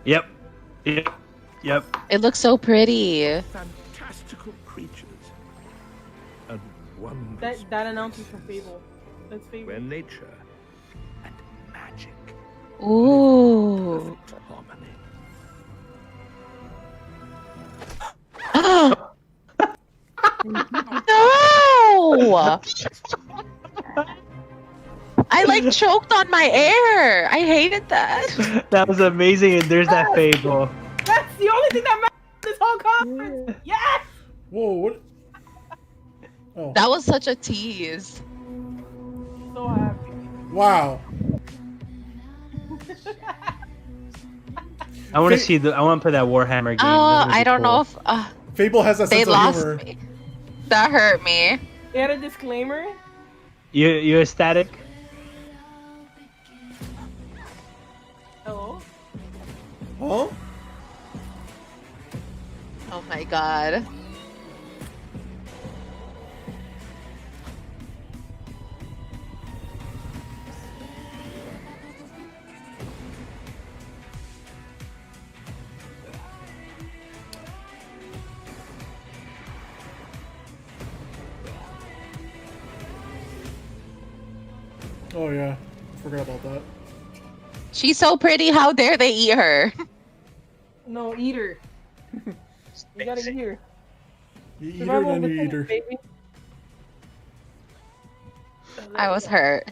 Speaker 3: Yep.
Speaker 1: It looks so pretty.
Speaker 14: Fantastical creatures and wonders
Speaker 4: That announces from Fable. That's Fable.
Speaker 14: where nature and magic
Speaker 1: Ooh.
Speaker 14: harmony.
Speaker 1: No! I like choked on my air. I hated that.
Speaker 3: That was amazing, and there's that Fable.
Speaker 4: That's the only thing that matters this whole conference. Yes!
Speaker 2: Whoa, what? Oh.
Speaker 1: That was such a tease.
Speaker 4: So happy.
Speaker 2: Wow.
Speaker 3: I want to see I want to play that Warhammer game. That would be
Speaker 1: I don't
Speaker 3: cool.
Speaker 1: know if
Speaker 2: Fable has that
Speaker 1: they
Speaker 2: sense of
Speaker 1: lost
Speaker 2: humor.
Speaker 1: me. That hurt me.
Speaker 4: They had a disclaimer.
Speaker 3: You ecstatic?
Speaker 4: Hello?
Speaker 2: Huh?
Speaker 1: Oh my god.
Speaker 2: Oh yeah, forgot about that.
Speaker 1: She's so pretty. How dare they eat her?
Speaker 4: No, eat her. You gotta eat her.
Speaker 2: You eat her,
Speaker 4: Survival
Speaker 2: then
Speaker 4: of
Speaker 2: you
Speaker 4: the
Speaker 2: eat her.
Speaker 4: fittest, baby.
Speaker 1: I was hurt.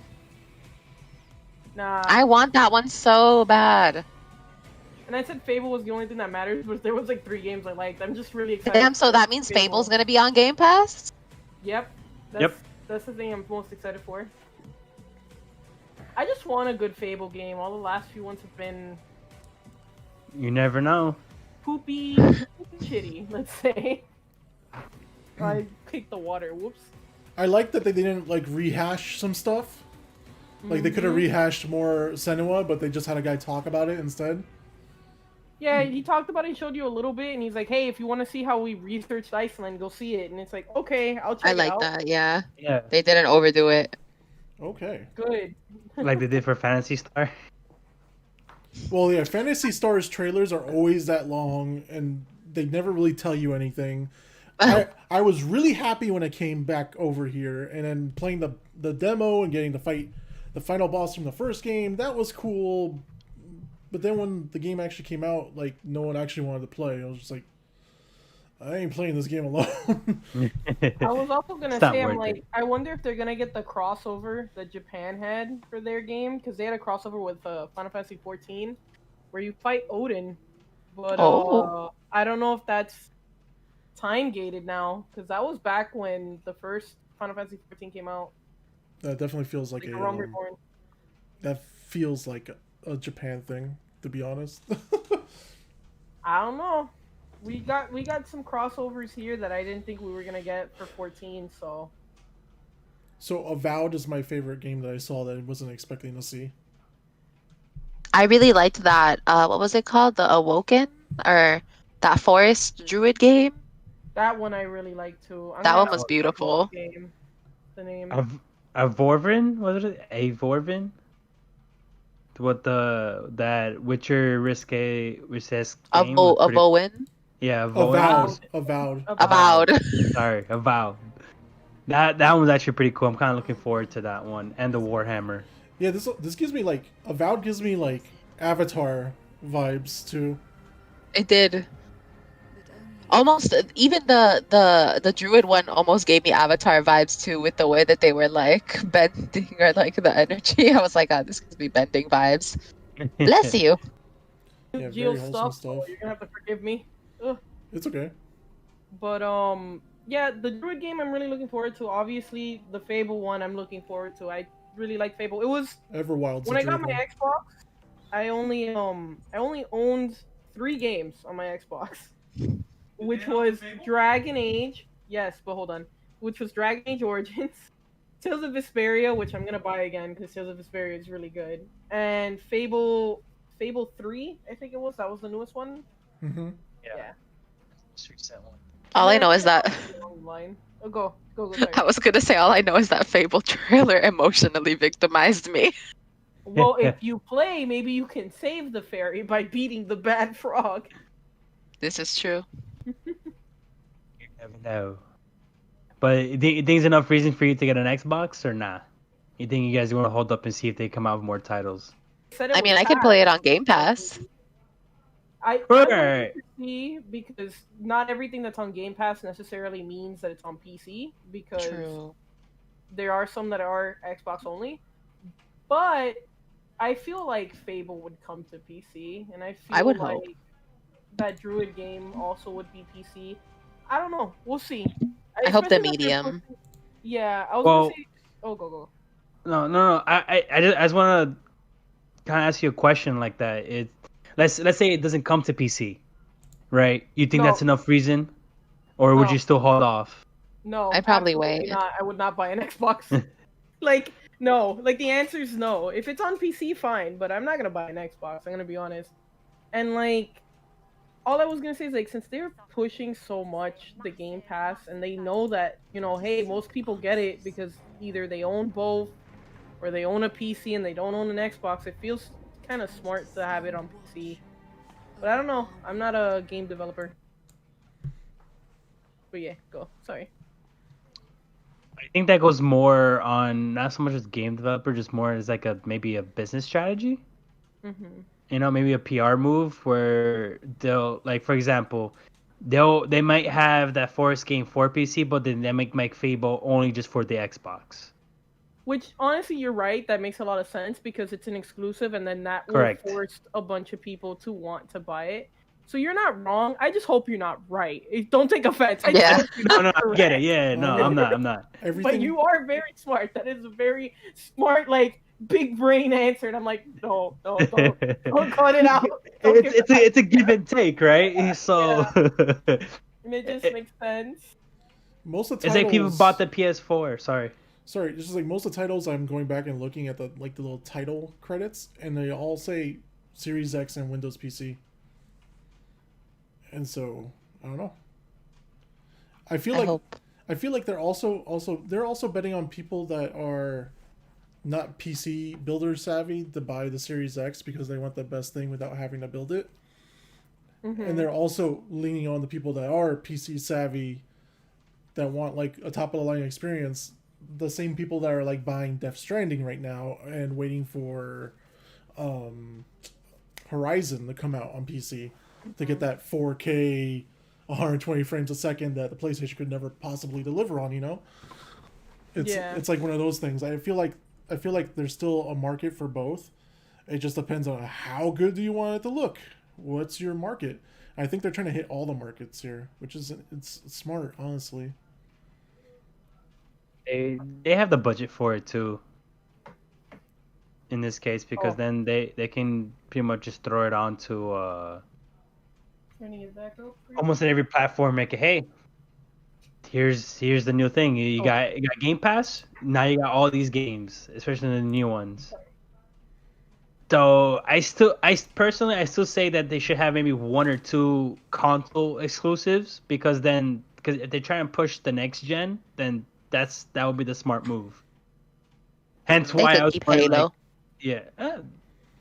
Speaker 4: Nah.
Speaker 1: I want that one so bad.
Speaker 4: And I said Fable was the only thing that matters, but there was like 3 games I liked. I'm just really excited.
Speaker 1: Damn, so that means Fable's gonna be on Game Pass?
Speaker 4: Yep.
Speaker 3: Yep.
Speaker 4: That's the thing I'm most excited for. I just want a good Fable game. All the last few ones have been
Speaker 3: You never know.
Speaker 4: poopy, shitty, let's say. I picked the water. Whoops.
Speaker 2: I like that they didn't like rehash some stuff. Like they could have rehashed more Senua, but they just had a guy talk about it instead.
Speaker 4: Yeah, he talked about it, showed you a little bit, and he's like, "Hey, if you want to see how we researched Iceland, go see it." And it's like, "Okay, I'll check
Speaker 1: I
Speaker 4: it
Speaker 1: like
Speaker 4: out."
Speaker 1: that, yeah.
Speaker 3: Yeah.
Speaker 1: They didn't overdo it.
Speaker 2: Okay.
Speaker 4: Good.
Speaker 3: Like they did for Fantasy Star.
Speaker 2: Well, yeah, Fantasy Star's trailers are always that long, and they never really tell you anything. I was really happy when I came back over here, and then playing the demo and getting to fight the final boss from the first game. That was cool. But then when the game actually came out, like no one actually wanted to play. I was just like, I ain't playing this game alone.
Speaker 4: I was also gonna
Speaker 3: It's not
Speaker 4: say, I'm
Speaker 3: worth
Speaker 4: like,
Speaker 3: it.
Speaker 4: I wonder if they're gonna get the crossover that Japan had for their game, because they had a crossover with Final Fantasy 14, where you fight Odin. But
Speaker 1: Oh.
Speaker 4: I don't know if that's time gated now, because that was back when the first Final Fantasy 14 came out,
Speaker 2: That definitely feels like
Speaker 4: like
Speaker 2: a
Speaker 4: a Realm Reborn.
Speaker 2: that feels like a Japan thing, to be honest.
Speaker 4: I don't know. We got some crossovers here that I didn't think we were gonna get for 14. So
Speaker 2: So Avowed is my favorite game that I saw that I wasn't expecting to see.
Speaker 1: I really liked that. What was it called? The Awoken or that Forest Druid game?
Speaker 4: that one I really like too. I'm
Speaker 1: That
Speaker 4: gonna
Speaker 1: one
Speaker 4: have
Speaker 1: was
Speaker 4: to look up
Speaker 1: beautiful.
Speaker 4: the game. The name.
Speaker 3: Avorvin? What is it? Avorvin? What that Witcher risque game was pretty.
Speaker 1: Avowen?
Speaker 3: Yeah,
Speaker 2: Avowed.
Speaker 3: Avowen.
Speaker 2: Avowed.
Speaker 1: Avowed.
Speaker 3: Sorry, Avowed. That one's actually pretty cool. I'm kind of looking forward to that one and the Warhammer.
Speaker 2: Yeah, this gives me like Avowed gives me like Avatar vibes too.
Speaker 1: It did. Almost even the druid one almost gave me Avatar vibes too, with the way that they were like bending or like the energy. I was like, oh, this gives me bending vibes. Bless you.
Speaker 2: Yeah,
Speaker 4: Geo
Speaker 2: very wholesome
Speaker 4: stuff. Oh,
Speaker 2: stuff.
Speaker 4: you're gonna have to forgive me. Ugh.
Speaker 2: It's okay.
Speaker 4: But yeah, the Druid game I'm really looking forward to. Obviously, the Fable one I'm looking forward to. I really like Fable. It was
Speaker 2: Everwild's
Speaker 4: when
Speaker 2: a
Speaker 4: I got
Speaker 2: druid
Speaker 4: my
Speaker 2: one.
Speaker 4: Xbox. I only owned 3 games on my Xbox, which was Dragon Age. Yes, but hold on. Which was Dragon Age Origins, Tales of Vesperia, which I'm gonna buy again because Tales of Vesperia is really good, and Fable 3, I think it was. That was the newest one.
Speaker 2: Mm-hmm.
Speaker 4: Yeah.
Speaker 1: All I know is that
Speaker 4: Online. Oh, go. Sorry.
Speaker 1: I was gonna say all I know is that Fable trailer emotionally victimized me.
Speaker 4: Well, if you play, maybe you can save the fairy by beating the bad frog.
Speaker 1: This is true.
Speaker 3: You never know. But you think it's enough reason for you to get an Xbox or not? You think you guys want to hold up and see if they come out with more titles?
Speaker 1: I mean, I can play it on Game Pass.
Speaker 4: I want to see, because not everything that's on Game Pass necessarily means that it's on PC, because
Speaker 1: True.
Speaker 4: there are some that are Xbox only. But I feel like Fable would come to PC, and I feel
Speaker 1: would
Speaker 4: like
Speaker 1: hope.
Speaker 4: that Druid game also would be PC. I don't know. We'll see.
Speaker 1: I hope the
Speaker 4: Especially that they're
Speaker 1: medium.
Speaker 4: pushing- Yeah, I was
Speaker 3: Well-
Speaker 4: gonna say. Oh, go.
Speaker 3: No. I just want to kind of ask you a question like that. Let's say it doesn't come to PC, right? You think that's enough reason, or would
Speaker 4: No.
Speaker 3: you still hold off?
Speaker 4: No,
Speaker 1: I'd probably
Speaker 4: absolutely
Speaker 1: wait.
Speaker 4: not. I would not buy an Xbox. Like, no. Like, the answer is no. If it's on PC, fine, but I'm not gonna buy an Xbox. I'm gonna be honest. And like, all I was gonna say is like, since they're pushing so much the Game Pass, and they know that, hey, most people get it because either they own both, or they own a PC and they don't own an Xbox. It feels kind of smart to have it on PC. But I don't know. I'm not a game developer. But yeah, go. Sorry.
Speaker 3: I think that goes more on not so much as game developer, just more as like maybe a business strategy.
Speaker 4: Mm-hmm.
Speaker 3: Maybe a PR move where they'll, like, for example, they might have that Forest game for PC, but then they make Fable only just for the Xbox.
Speaker 4: Which, honestly, you're right. That makes a lot of sense because it's an exclusive, and then that
Speaker 3: Correct.
Speaker 4: will force a bunch of people to want to buy it. So you're not wrong. I just hope you're not right. Don't take offense. I just
Speaker 1: Yeah.
Speaker 4: hope you're
Speaker 3: No,
Speaker 4: not
Speaker 3: I
Speaker 4: correct.
Speaker 3: get it. Yeah, no, I'm not.
Speaker 4: But you are very smart. That is a very smart, like, big brain answer. And I'm like, don't cut it out. Don't give it
Speaker 3: It's a give and take, right? So
Speaker 4: And it just makes sense.
Speaker 2: Most of the
Speaker 3: it's
Speaker 2: titles,
Speaker 3: like people bought the PS4. Sorry,
Speaker 2: just like most of the titles, I'm going back and looking at the little title credits, and they all say Series X and Windows PC. And so I don't know. I feel like they're also betting on people that are not PC builder savvy to buy the Series X because they want the best thing without having to build it.
Speaker 4: Mm-hmm.
Speaker 2: And they're also leaning on the people that are PC savvy that want like a top of the line experience. The same people that are like buying Death Stranding right now and waiting for Horizon to come out on PC to get that 4K 120 frames a second that the PlayStation could never possibly deliver on. It's like one of those things. I feel like there's still a market for both. It just depends on how good do you want it to look. What's your market? I think they're trying to hit all the markets here, which is it's smart, honestly.
Speaker 3: They have the budget for it too. In this case, because then they can pretty much just throw it onto almost in every platform. Make it, hey, here's the new thing. You got Game Pass. Now you got all these games, especially the new ones. So I personally say that they should have maybe 1 or 2 console exclusives, because if they try and push the next gen, then that would be the smart move. Hence why I was playing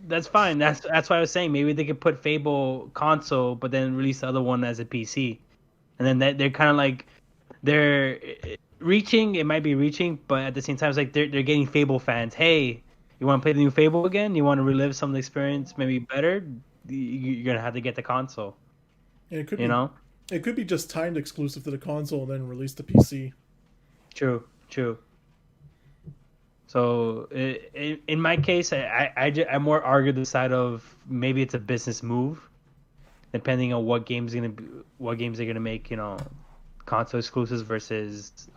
Speaker 3: that's fine. That's why I was saying maybe they could put Fable console, but then release the other one as a PC, and then they're kind of like they're reaching. It might be reaching, but at the same time, it's like they're getting Fable fans. Hey, you want to play the new Fable again? You want to relive some of the experience, maybe better? You're gonna have to get the console.
Speaker 2: And it could be just timed exclusive to the console and then released to PC.
Speaker 3: True. So in my case, I more argue the side of maybe it's a business move, depending on what games they're gonna make. Console exclusives versus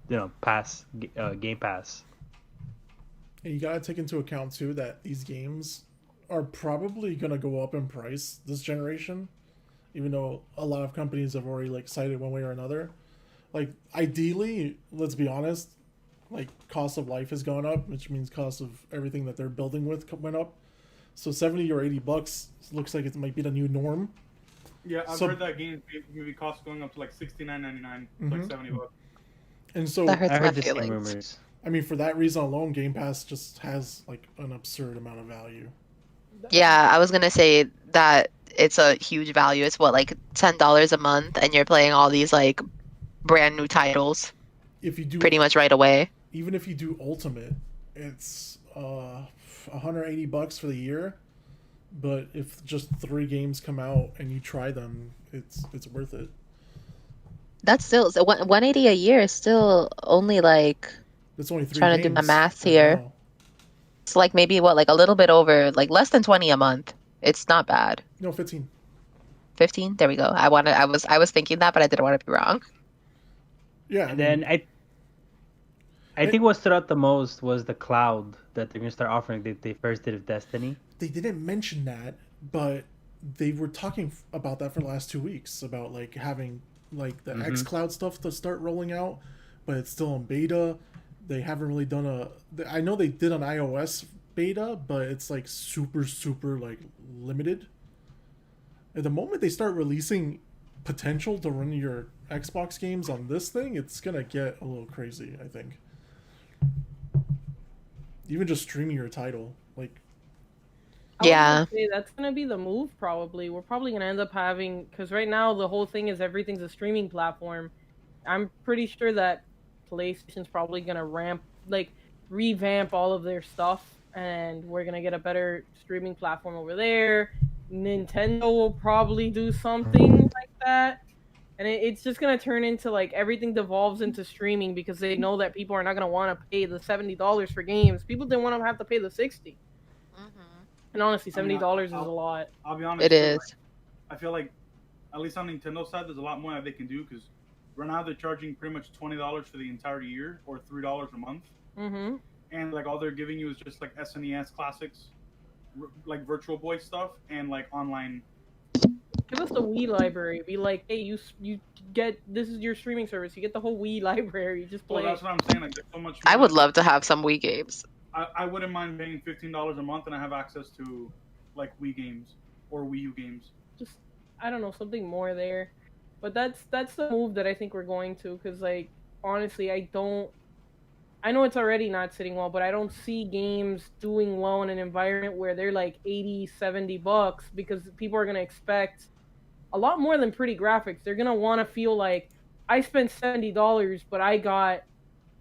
Speaker 3: Game Pass.
Speaker 2: And you gotta take into account too that these games are probably gonna go up in price this generation, even though a lot of companies have already cited one way or another. Ideally, let's be honest, cost of life has gone up, which means cost of everything that they're building with went up. So $70 or $80 looks like it might be the new norm.
Speaker 5: Yeah, I've heard that game maybe cost going up to $69.99, $70.
Speaker 2: And so
Speaker 1: I heard the same
Speaker 3: rumors.
Speaker 2: I mean, for that reason alone, Game Pass just has an absurd amount of value.
Speaker 1: Yeah, I was gonna say that it's a huge value. It's $10 a month, and you're playing all these brand new titles.
Speaker 2: If you do
Speaker 1: pretty much right away.
Speaker 2: Even if you do Ultimate, it's $180 for the year. But if just 3 games come out and you try them, it's worth it.
Speaker 1: That's still 180 a year is still only
Speaker 2: It's only 3
Speaker 1: trying
Speaker 2: games
Speaker 1: to do my math here.
Speaker 2: Now.
Speaker 1: It's maybe a little bit over less than 20 a month. It's not bad.
Speaker 2: No, 15.
Speaker 1: 15? There we go. I was thinking that, but I didn't want to be wrong.
Speaker 2: Yeah.
Speaker 3: And then I think what stood out the most was the cloud that they're gonna start offering. They first did with Destiny.
Speaker 2: They didn't mention that, but they were talking about that for the last 2 weeks about having the xCloud stuff to start rolling out, but it's still in beta. They haven't really done I know they did an iOS beta, but it's super limited. At the moment they start releasing potential to run your Xbox games on this thing, it's gonna get a little crazy, I think. Even just streaming your title,
Speaker 4: I say that's gonna be the move. Probably we're probably gonna end up having, because right now the whole thing is everything's a streaming platform. I'm pretty sure that PlayStation's probably gonna revamp all of their stuff, and we're gonna get a better streaming platform over there. Nintendo will probably do something like that, and it's just gonna turn into everything devolves into streaming, because they know that people are not gonna want to pay the $70 for games. People didn't want to have to pay the $60. And honestly, $70 is a lot.
Speaker 5: I'll be honest.
Speaker 1: It is.
Speaker 5: I feel like, at least on Nintendo side, there's a lot more that they can do, because right now they're charging pretty much $20 for the entire year, or $3 a month.
Speaker 4: Mm-hmm.
Speaker 5: And all they're giving you is just SNES classics, Virtual Boy stuff, and online.
Speaker 4: Give us the Wii library. Be like, hey, you get, this is your streaming service. You get the whole Wii library. Just play.
Speaker 5: Well, that's what I'm saying. There's so much.
Speaker 1: I would love to have some Wii games.
Speaker 5: I wouldn't mind paying $15 a month and I have access to Wii games or Wii U games.
Speaker 4: Just, I don't know, something more there. But that's the move that I think we're going to, because honestly, I know it's already not sitting well, but I don't see games doing well in an environment where they're $80, $70, because people are gonna expect a lot more than pretty graphics. They're gonna want to feel I spent $70, but I got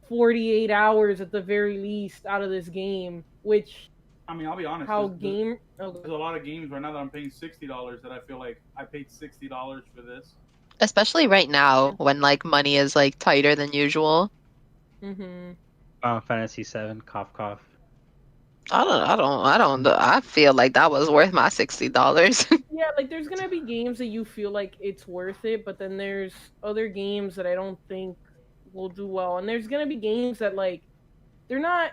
Speaker 4: 48 hours at the very least out of this game, which,
Speaker 5: I mean, I'll be honest. There's a lot of games right now that I'm paying $60 that I feel I paid $60 for this,
Speaker 1: Especially right now when like money is like tighter than usual.
Speaker 4: Mm-hmm.
Speaker 3: Final Fantasy 7, cough cough.
Speaker 1: I feel like that was worth my $60.
Speaker 4: Yeah, like there's gonna be games that you feel like it's worth it, but then there's other games that I don't think will do well. And there's gonna be games that like they're not,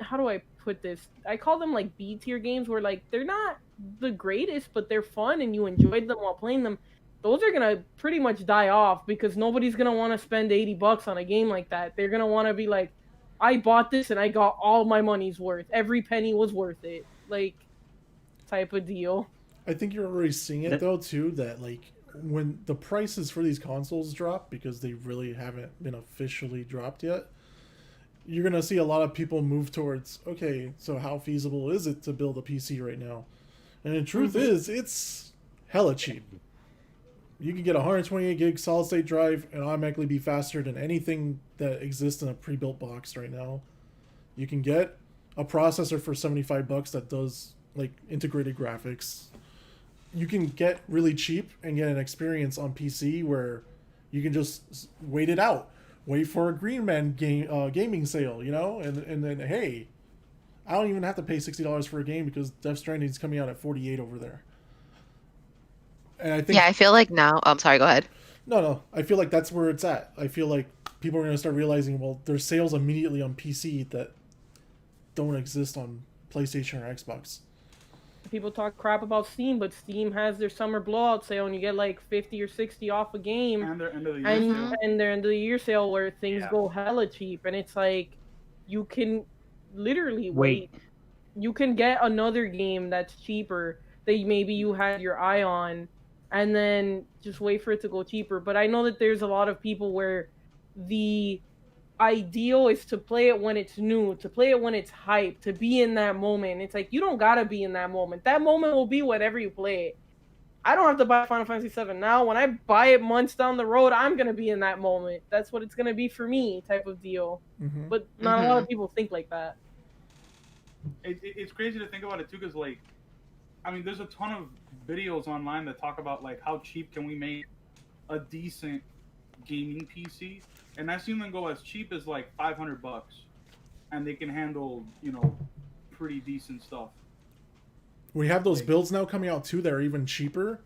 Speaker 4: how do I put this? I call them like B tier games where like they're not the greatest, but they're fun and you enjoyed them while playing them. Those are gonna pretty much die off because nobody's gonna want to spend $80 on a game like that. They're gonna want to be like, I bought this and I got all my money's worth. Every penny was worth it. Like type of deal.
Speaker 2: I think you're already seeing it though too, that like when the prices for these consoles drop, because they really haven't been officially dropped yet, you're gonna see a lot of people move towards, okay, so how feasible is it to build a PC right now? And the truth is, it's hella cheap. You can get a 128 gig solid state drive and automatically be faster than anything that exists in a pre-built box right now. You can get a processor for $75 that does like integrated graphics. You can get really cheap and get an experience on PC where you can just wait it out, wait for a Green Man gaming sale, you know, and then hey, I don't even have to pay $60 for a game because Death Stranding is coming out at 48 over there. And I think
Speaker 1: Yeah, I feel like now. I'm sorry. Go ahead.
Speaker 2: no, I feel like that's where it's at. I feel like people are going to start realizing, well, there's sales immediately on PC that don't exist on PlayStation or Xbox.
Speaker 4: People talk crap about Steam, but Steam has their summer blowout sale, and you get like 50 or 60 off a game,
Speaker 5: And their end of the year sale.
Speaker 4: and their end of the year sale where things go hella cheap, and it's like you can literally wait. You can get another game that's cheaper that maybe you had your eye on, and then just wait for it to go cheaper. But I know that there's a lot of people where the ideal is to play it when it's new, to play it when it's hype, to be in that moment. It's like you don't gotta be in that moment. That moment will be whenever you play it. I don't have to buy Final Fantasy VII now. When I buy it months down the road, I'm gonna be in that moment. That's what it's gonna be for me, type of deal. But not a lot of people think like that.
Speaker 5: It's crazy to think about it too, because like, I mean, there's a ton of videos online that talk about like how cheap can we make a decent gaming PC, and I've seen them go as cheap as like $500, and they can handle, you know, pretty decent stuff.
Speaker 2: We have those builds now coming out too that are even cheaper,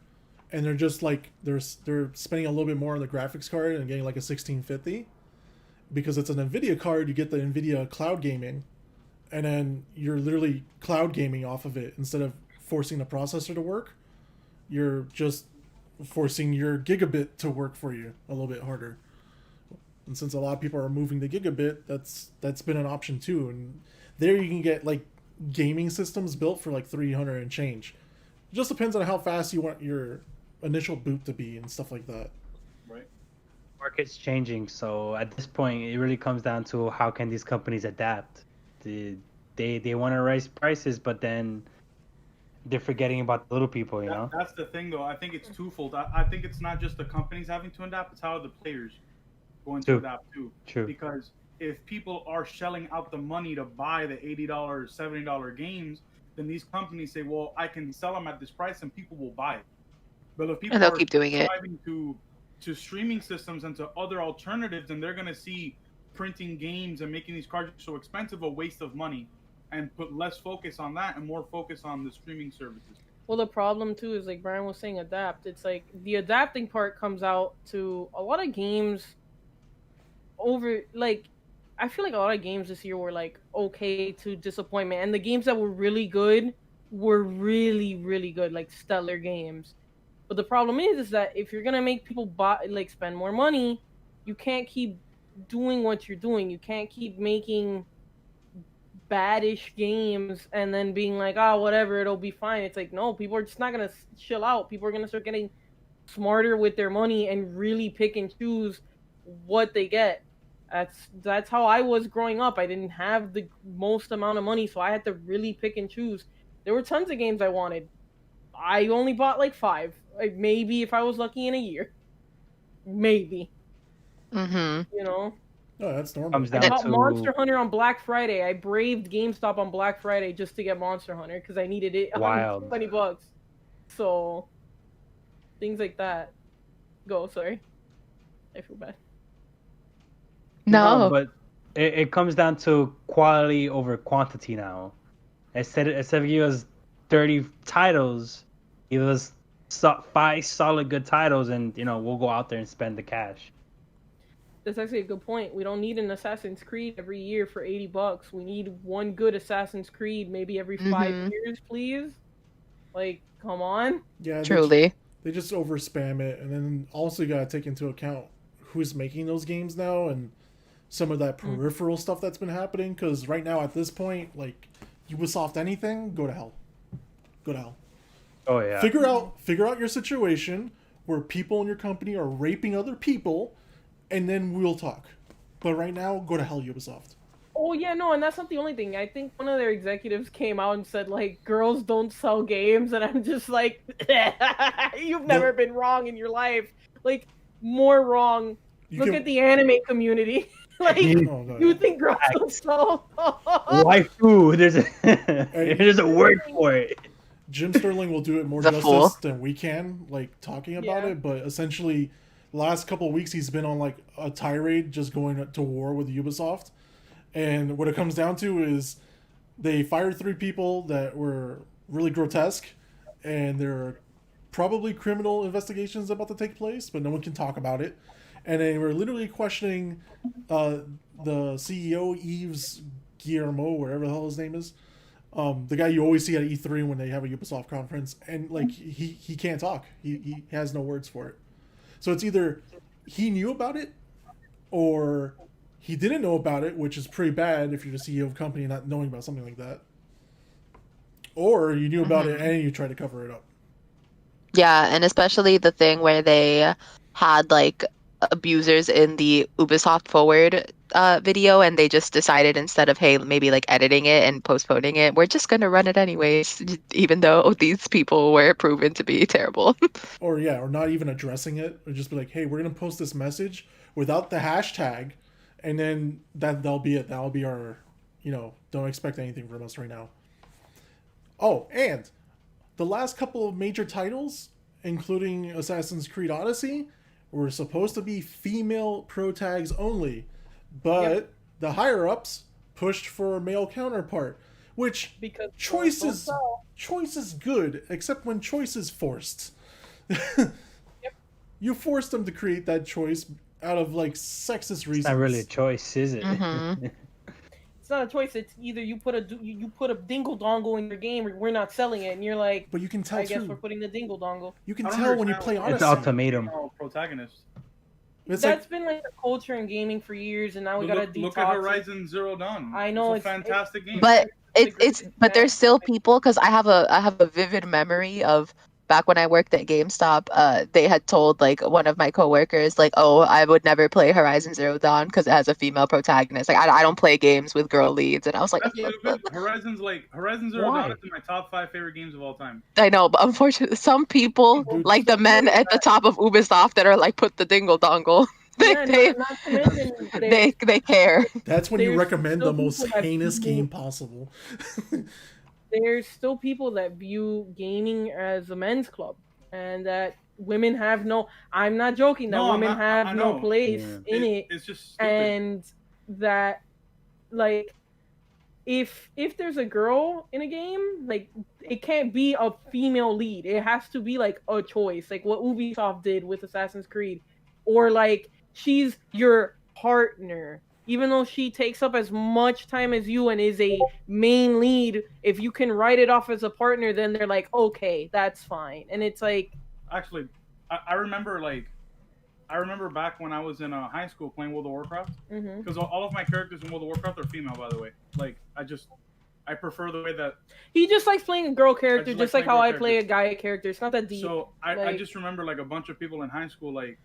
Speaker 2: and they're just like they're spending a little bit more on the graphics card and getting like a 1650 because it's an NVIDIA card. You get the NVIDIA cloud gaming, and then you're literally cloud gaming off of it instead of forcing the processor to work. You're just forcing your gigabit to work for you a little bit harder. And since a lot of people are moving to gigabit, that's been an option too. And there you can get like gaming systems built for like 300 and change. It just depends on how fast you want your initial boot to be and stuff like that.
Speaker 5: Right.
Speaker 3: Market's changing, so at this point, it really comes down to how can these companies adapt. They want to raise prices, but then they're forgetting about the little people, you know?
Speaker 5: That's the thing, though. I think it's twofold. I think it's not just the companies having to adapt; it's how the players going to adapt too.
Speaker 3: True.
Speaker 5: Because if people are shelling out the money to buy the $80, $70 games, then these companies say, "Well, I can sell them at this price, and people will buy it." But if people
Speaker 1: And they'll
Speaker 5: are
Speaker 1: keep doing it.
Speaker 5: subscribing to streaming systems and to other alternatives, then they're going to see printing games and making these cartridges so expensive a waste of money, and put less focus on that and more focus on the streaming services.
Speaker 4: Well, the problem too is like Brian was saying, adapt. It's like the adapting part comes out to a lot of games over like I feel like a lot of games this year were like okay to disappointment, and the games that were really good were really, really good, like stellar games. But the problem is that if you're gonna make people buy, like spend more money, you can't keep doing what you're doing. You can't keep making badish games and then being like, oh, whatever, it'll be fine. It's like, no, people are just not gonna chill out. People are gonna start getting smarter with their money and really pick and choose what they get. That's how I was growing up. I didn't have the most amount of money, so I had to really pick and choose. There were tons of games I wanted. I only bought like 5. Like, maybe if I was lucky in a year. Maybe. You know?
Speaker 2: Oh, that's normal.
Speaker 4: I bought Monster Hunter on Black Friday. I braved GameStop on Black Friday just to get Monster Hunter because I needed it.
Speaker 3: Wild.
Speaker 4: $20. So, things like that. Go, sorry. I feel bad.
Speaker 1: No.
Speaker 3: But it comes down to quality over quantity now. Instead of giving us 30 titles, give us 5 solid good titles, and we'll go out there and spend the cash.
Speaker 4: That's actually a good point. We don't need an Assassin's Creed every year for $80. We need one good Assassin's Creed maybe every 5 years, please. Like, come on.
Speaker 2: Yeah,
Speaker 1: Truly.
Speaker 2: They just over spam it, and then also you gotta take into account who's making those games now and some of that peripheral stuff that's been happening. Because right now, at this point, like Ubisoft, anything, go to hell. Go to hell.
Speaker 3: Oh yeah.
Speaker 2: Figure out your situation where people in your company are raping other people, and then we'll talk. But right now, go to hell, Ubisoft.
Speaker 4: Oh yeah, no, and that's not the only thing. I think one of their executives came out and said like, girls don't sell games, and I'm just like, you've never been wrong in your life. Like, more wrong. Look at the anime community. Like, you think girls don't sell?
Speaker 3: Waifu, there's a word for it.
Speaker 2: Jim Sterling will do it more justice than we can, like talking about it. But essentially, the last couple of weeks he's been on like a tirade, just going to war with Ubisoft. And what it comes down to is they fired 3 people that were really grotesque, and there are probably criminal investigations about to take place, but no one can talk about it. And they were literally questioning the CEO, Yves Guillermo, wherever the hell his name is. The guy you always see at E3 when they have a Ubisoft conference, and like he can't talk. He has no words for it. So it's either he knew about it, or he didn't know about it, which is pretty bad if you're the CEO of a company not knowing about something like that. Or you knew about it and you tried to cover it up.
Speaker 1: Yeah, and especially the thing where they had like abusers in the Ubisoft Forward video, and they just decided instead of, hey, maybe like editing it and postponing it, we're just gonna run it anyways, even though these people were proven to be terrible.
Speaker 2: or not even addressing it, or just be like, hey, we're gonna post this message without the hashtag, and then that'll be it. That'll be our, don't expect anything from us right now. Oh, and the last couple of major titles, including Assassin's Creed Odyssey, were supposed to be female pro tags only, but the higher ups pushed for a male counterpart, which
Speaker 4: because
Speaker 2: choice is good, except when choice is forced. You forced them to create that choice out of like sexist reasons.
Speaker 3: It's not really a choice, is it?
Speaker 4: It's not a choice. It's either you put a dingle dongle in your game, or we're not selling it, and you're like,
Speaker 2: but you can tell.
Speaker 4: I guess we're putting the dingle dongle.
Speaker 2: You can tell when you play Odyssey.
Speaker 3: It's ultimatum.
Speaker 5: Protagonist.
Speaker 4: That's been like the culture in gaming for years, and now we gotta
Speaker 5: look at Horizon Zero Dawn.
Speaker 4: I know
Speaker 5: it's a fantastic game.
Speaker 1: But but there's still people, because I have a vivid memory of back when I worked at GameStop. They had told like one of my coworkers like, oh, I would never play Horizon Zero Dawn because it has a female protagonist. Like I don't play games with girl leads, and I was like,
Speaker 5: Horizon Zero Dawn is in my top 5 favorite games of all time.
Speaker 1: I know, but unfortunately, some people, like the men at the top of Ubisoft, that are like, put the dingle dongle. They care.
Speaker 2: That's when you recommend the most heinous game possible.
Speaker 4: There's still people that view gaming as a men's club, and that women have no. I'm not joking. That women have no place in it.
Speaker 5: It's just stupid.
Speaker 4: And that, like, if there's a girl in a game, like, it can't be a female lead. It has to be like a choice, like what Ubisoft did with Assassin's Creed, or like she's your partner. Even though she takes up as much time as you and is a main lead, if you can write it off as a partner, then they're like, okay, that's fine. And it's like...
Speaker 5: Actually, I remember back when I was in high school playing World of Warcraft, because all of my characters in World of Warcraft are female, by the way. Like, I prefer the way that...
Speaker 4: He just likes playing a girl character, just like how I play a guy character. It's not that deep.
Speaker 5: So I just remember like a bunch of people in high school like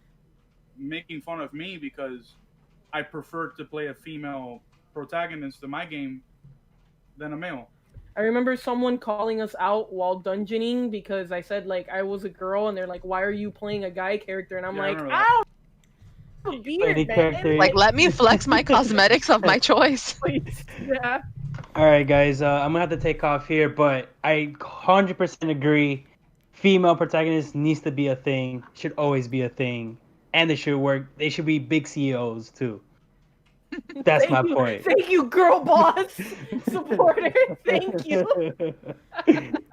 Speaker 5: making fun of me because I prefer to play a female protagonist in my game than a male.
Speaker 4: I remember someone calling us out while dungeoning because I said like I was a girl, and they're like, "Why are you playing a guy character?" And I'm like, "Ow, weird, man."
Speaker 1: Like, let me flex my cosmetics of my choice.
Speaker 4: Yeah.
Speaker 3: All right, guys. I'm gonna have to take off here, but I 100% agree. female protagonist needs to be a thing, should always be a thing, and they should work. They should be big CEOs too. That's my point.
Speaker 4: Thank you, girl boss supporter. Thank you.
Speaker 3: Take it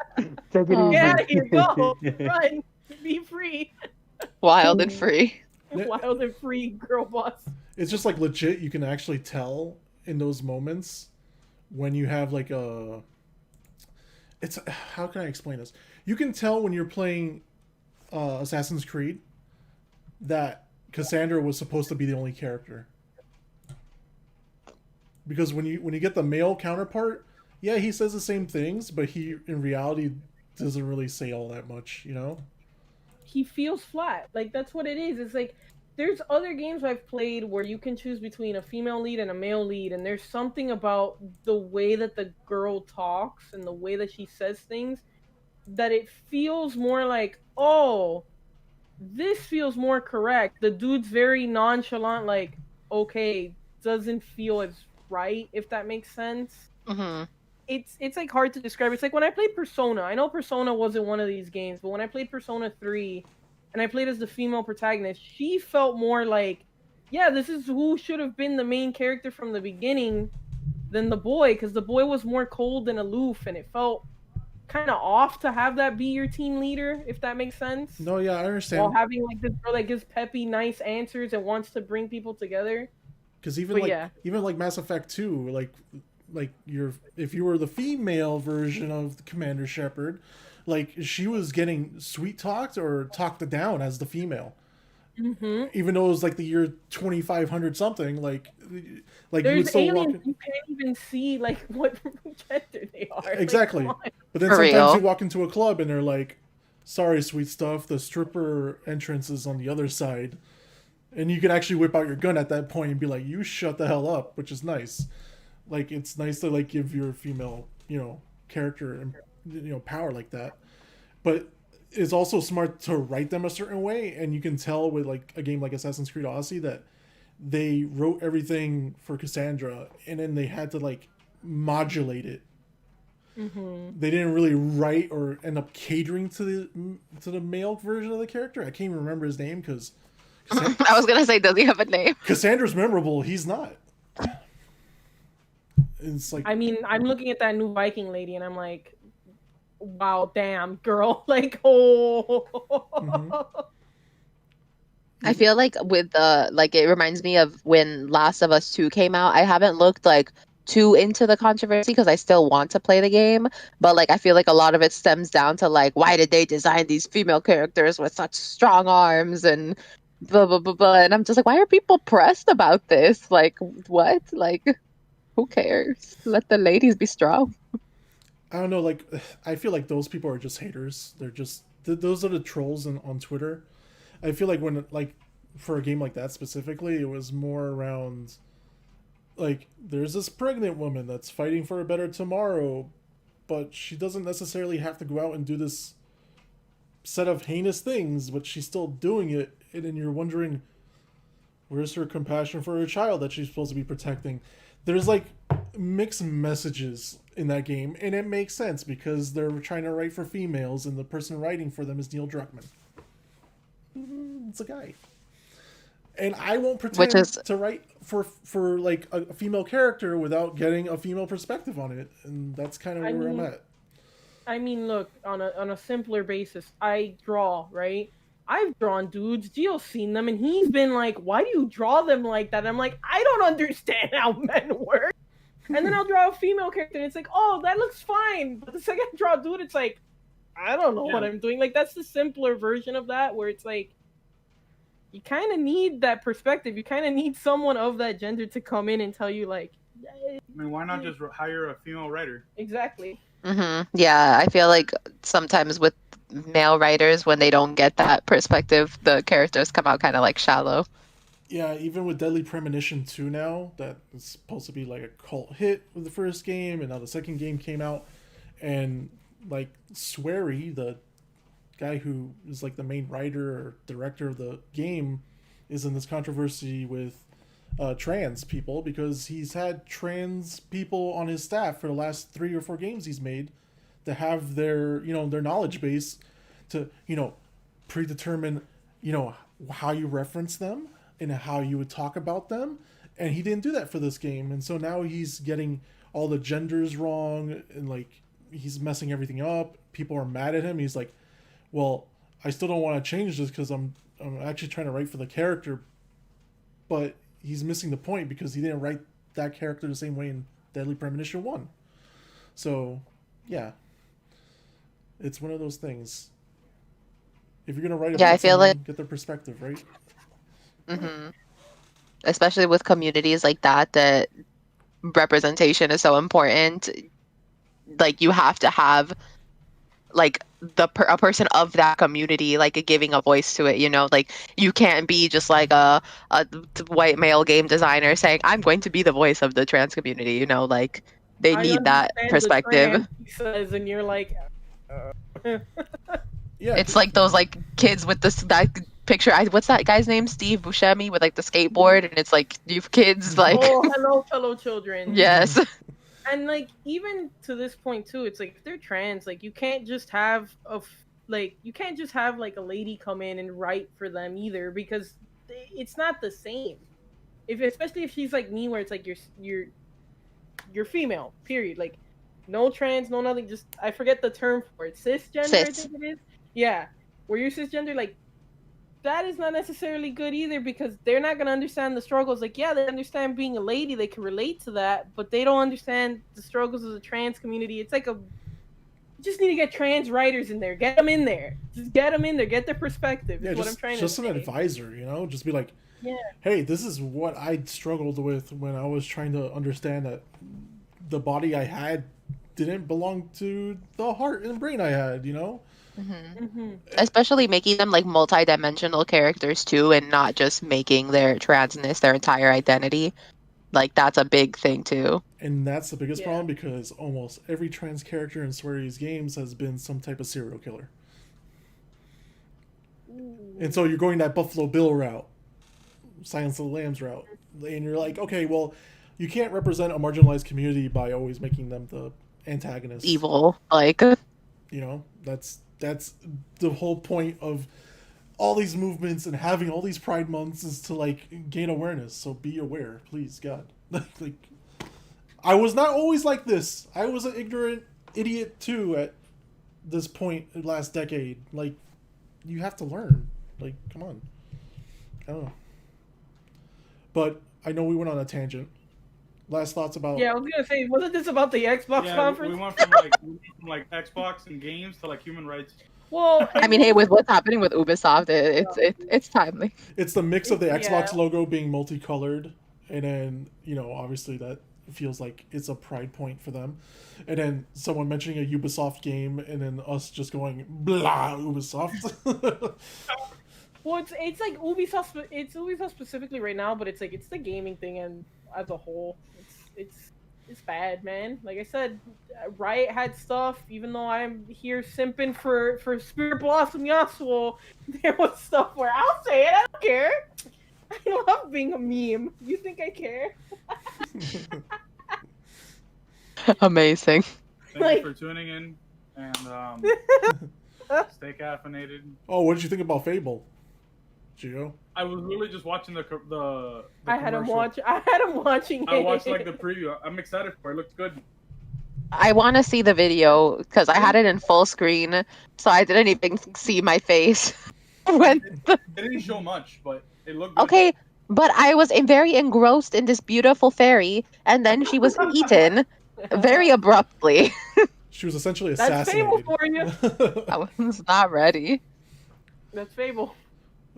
Speaker 3: easy.
Speaker 4: Get out of here. Go. Run. Be free.
Speaker 1: Wild and free.
Speaker 4: Wild and free, girl boss.
Speaker 2: It's just like legit. You can actually tell in those moments when you have like a. It's how can I explain this? You can tell when you're playing Assassin's Creed that Cassandra was supposed to be the only character. Because when you get the male counterpart, yeah, he says the same things, but he in reality doesn't really say all that much, you know?
Speaker 4: He feels flat. Like, that's what it is. It's like, there's other games I've played where you can choose between a female lead and a male lead, and there's something about the way that the girl talks and the way that she says things that it feels more like, oh, this feels more correct. The dude's very nonchalant, like, okay, doesn't feel as right, if that makes sense.
Speaker 1: Mm-hmm.
Speaker 4: It's like hard to describe. It's like when I played Persona. I know Persona wasn't one of these games, but when I played Persona 3 and I played as the female protagonist, she felt more like, yeah, this is who should have been the main character from the beginning than the boy, because the boy was more cold and aloof, and it felt kind of off to have that be your team leader, if that makes sense.
Speaker 2: No, yeah, I understand.
Speaker 4: While having like this girl that gives peppy, nice answers and wants to bring people together.
Speaker 2: Because even like Mass Effect 2, like if you were the female version of the Commander Shepard, like she was getting sweet talked or talked down as the female.
Speaker 4: Mm-hmm.
Speaker 2: Even though it was like the year 2500 something, like
Speaker 4: there's
Speaker 2: you would still
Speaker 4: aliens
Speaker 2: walk.
Speaker 4: you can't even see like what gender they are.
Speaker 2: Exactly.
Speaker 4: Like,
Speaker 2: but then sometimes you walk into a club and they're like, "Sorry, sweet stuff. The stripper entrance is on the other side." And you can actually whip out your gun at that point and be like, "You shut the hell up," which is nice. Like, it's nice to like give your female, character and power like that. But it's also smart to write them a certain way, and you can tell with like a game like Assassin's Creed Odyssey that they wrote everything for Cassandra, and then they had to like modulate it.
Speaker 4: Mm-hmm.
Speaker 2: They didn't really write or end up catering to the male version of the character. I can't even remember his name because.
Speaker 1: I was gonna say, does he have a name?
Speaker 2: Cassandra's memorable. He's not. It's like,
Speaker 4: I mean, I'm looking at that new Viking lady, and I'm like, wow, damn, girl, like, oh.
Speaker 2: Mm-hmm.
Speaker 1: I feel like with it reminds me of when Last of Us 2 came out. I haven't looked like too into the controversy because I still want to play the game, but like I feel like a lot of it stems down to like, why did they design these female characters with such strong arms and blah blah blah blah, and I'm just like, why are people pressed about this? Like, what? Like, who cares? Let the ladies be strong.
Speaker 2: I don't know, like, I feel like those people are just haters. They're just those are the trolls on Twitter. I feel like when like for a game like that specifically, it was more around like, there's this pregnant woman that's fighting for a better tomorrow, but she doesn't necessarily have to go out and do this set of heinous things, but she's still doing it. And then you're wondering, where's her compassion for her child that she's supposed to be protecting? There's like mixed messages in that game, and it makes sense because they're trying to write for females, and the person writing for them is Neil Druckmann. It's a guy, and I won't pretend to write for like a female character without getting a female perspective on it, and that's kind of where I'm at.
Speaker 4: I mean, look, on a simpler basis, I draw, right? I've drawn dudes. Gio's seen them, and he's been like, why do you draw them like that? And I'm like, I don't understand how men work. And then I'll draw a female character, and it's like, oh, that looks fine. But the second I draw a dude, it's like, I don't know what I'm doing. Like, that's the simpler version of that, where it's like, you kind of need that perspective. You kind of need someone of that gender to come in and tell you, like...
Speaker 5: I mean, why not just hire a female writer?
Speaker 4: Exactly.
Speaker 1: Mm-hmm. Yeah, I feel like sometimes with male writers, when they don't get that perspective, the characters come out kind of like shallow.
Speaker 2: Yeah, even with Deadly Premonition 2 now, that is supposed to be like a cult hit with the first game, and now the second game came out, and like SWERY, the guy who is like the main writer or director of the game, is in this controversy with trans people because he's had trans people on his staff for the last 3 or 4 games he's made to have their their knowledge base to, predetermine, how you reference them and how you would talk about them. And he didn't do that for this game. And so now he's getting all the genders wrong and like he's messing everything up. People are mad at him. He's like, well, I still don't want to change this because I'm actually trying to write for the character. But he's missing the point because he didn't write that character the same way in Deadly Premonition 1. So, yeah. It's one of those things. If you're going to write about
Speaker 1: I feel
Speaker 2: someone,
Speaker 1: like
Speaker 2: get their perspective, right?
Speaker 1: especially with communities like that representation is so important. Like you have to have like a person of that community like giving a voice to it, like you can't be just like a white male game designer saying I'm going to be the voice of the trans community, like they
Speaker 4: I
Speaker 1: need that
Speaker 4: understand
Speaker 1: perspective.
Speaker 4: The trans, he says, and you're like,
Speaker 2: yeah,
Speaker 1: it's like those like kids with that picture. What's that guy's name? Steve Buscemi with like the skateboard, and it's like you kids like.
Speaker 4: Oh, hello, fellow children.
Speaker 1: Yes.
Speaker 4: And like even to this point too, it's like if they're trans, like you can't just have like a lady come in and write for them either because it's not the same. Especially if she's like me, where it's like you're female, period. Like no trans, no nothing. Just I forget the term for it. Cisgender, I think it is. Yeah, where you're cisgender, like that is not necessarily good either because they're not gonna understand the struggles. Like, yeah, they understand being a lady, they can relate to that, but they don't understand the struggles of the trans community. It's like you just need to get trans writers in there. Get them in there. Just get them in there. Get their perspective.
Speaker 2: Yeah,
Speaker 4: is what I'm trying to
Speaker 2: just
Speaker 4: say.
Speaker 2: an advisor, just be like, hey, this is what I struggled with when I was trying to understand that the body I had didn't belong to the heart and brain I had,
Speaker 1: Especially making them like multi-dimensional characters too, and not just making their transness their entire identity. Like that's a big thing too.
Speaker 2: And that's the biggest problem because almost every trans character in SWERY's games has been some type of serial killer. And so you're going that Buffalo Bill route, Silence of the Lambs route, and you're like, okay, well, you can't represent a marginalized community by always making them the antagonist.
Speaker 1: Evil, like.
Speaker 2: That's the whole point of all these movements and having all these Pride months is to like gain awareness. So be aware, please, God. Like, I was not always like this. I was an ignorant idiot too at this point last decade. Like, you have to learn. Like, come on. I don't know. But I know we went on a tangent. Last thoughts about...
Speaker 4: Yeah, I was gonna say, wasn't this about the Xbox conference?
Speaker 5: We went from like Xbox and games to like human rights.
Speaker 4: Well,
Speaker 1: I mean, hey, with what's happening with Ubisoft, it's timely.
Speaker 2: It's the mix of the Xbox logo being multicolored, and then obviously that feels like it's a pride point for them, and then someone mentioning a Ubisoft game, and then us just going blah Ubisoft.
Speaker 4: Well, it's like Ubisoft. It's Ubisoft specifically right now, but it's like it's the gaming thing and as a whole, it's bad, man. Like I said, Riot had stuff. Even though I'm here simping for Spirit Blossom Yasuo, there was stuff where I'll say it. I don't care. I love being a meme. You think I care?
Speaker 1: Amazing.
Speaker 5: Thank you for tuning in and stay caffeinated.
Speaker 2: Oh, what did you think about Fable, Gio?
Speaker 5: I was really just watching the
Speaker 4: I had him watching it.
Speaker 5: I watched like the preview. I'm excited for it. It looks good.
Speaker 1: I want to see the video because I had it in full screen, so I didn't even see my face.
Speaker 5: It didn't show much, but it looked good.
Speaker 1: Okay, but I was very engrossed in this beautiful fairy, and then she was eaten very abruptly.
Speaker 2: She was essentially
Speaker 4: That's
Speaker 2: assassinated.
Speaker 4: Fable for you.
Speaker 1: I was not ready.
Speaker 4: That's Fable.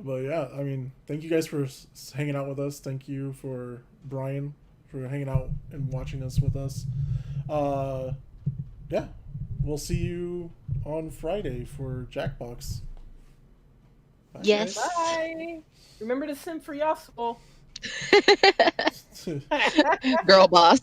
Speaker 2: But yeah, I mean, thank you guys for hanging out with us. Thank you for Brian for hanging out and watching us with us. Yeah, we'll see you on Friday for Jackbox. Bye,
Speaker 1: Yes.
Speaker 2: guys.
Speaker 4: Bye. Remember to sim for Yasuo.
Speaker 1: Girl boss.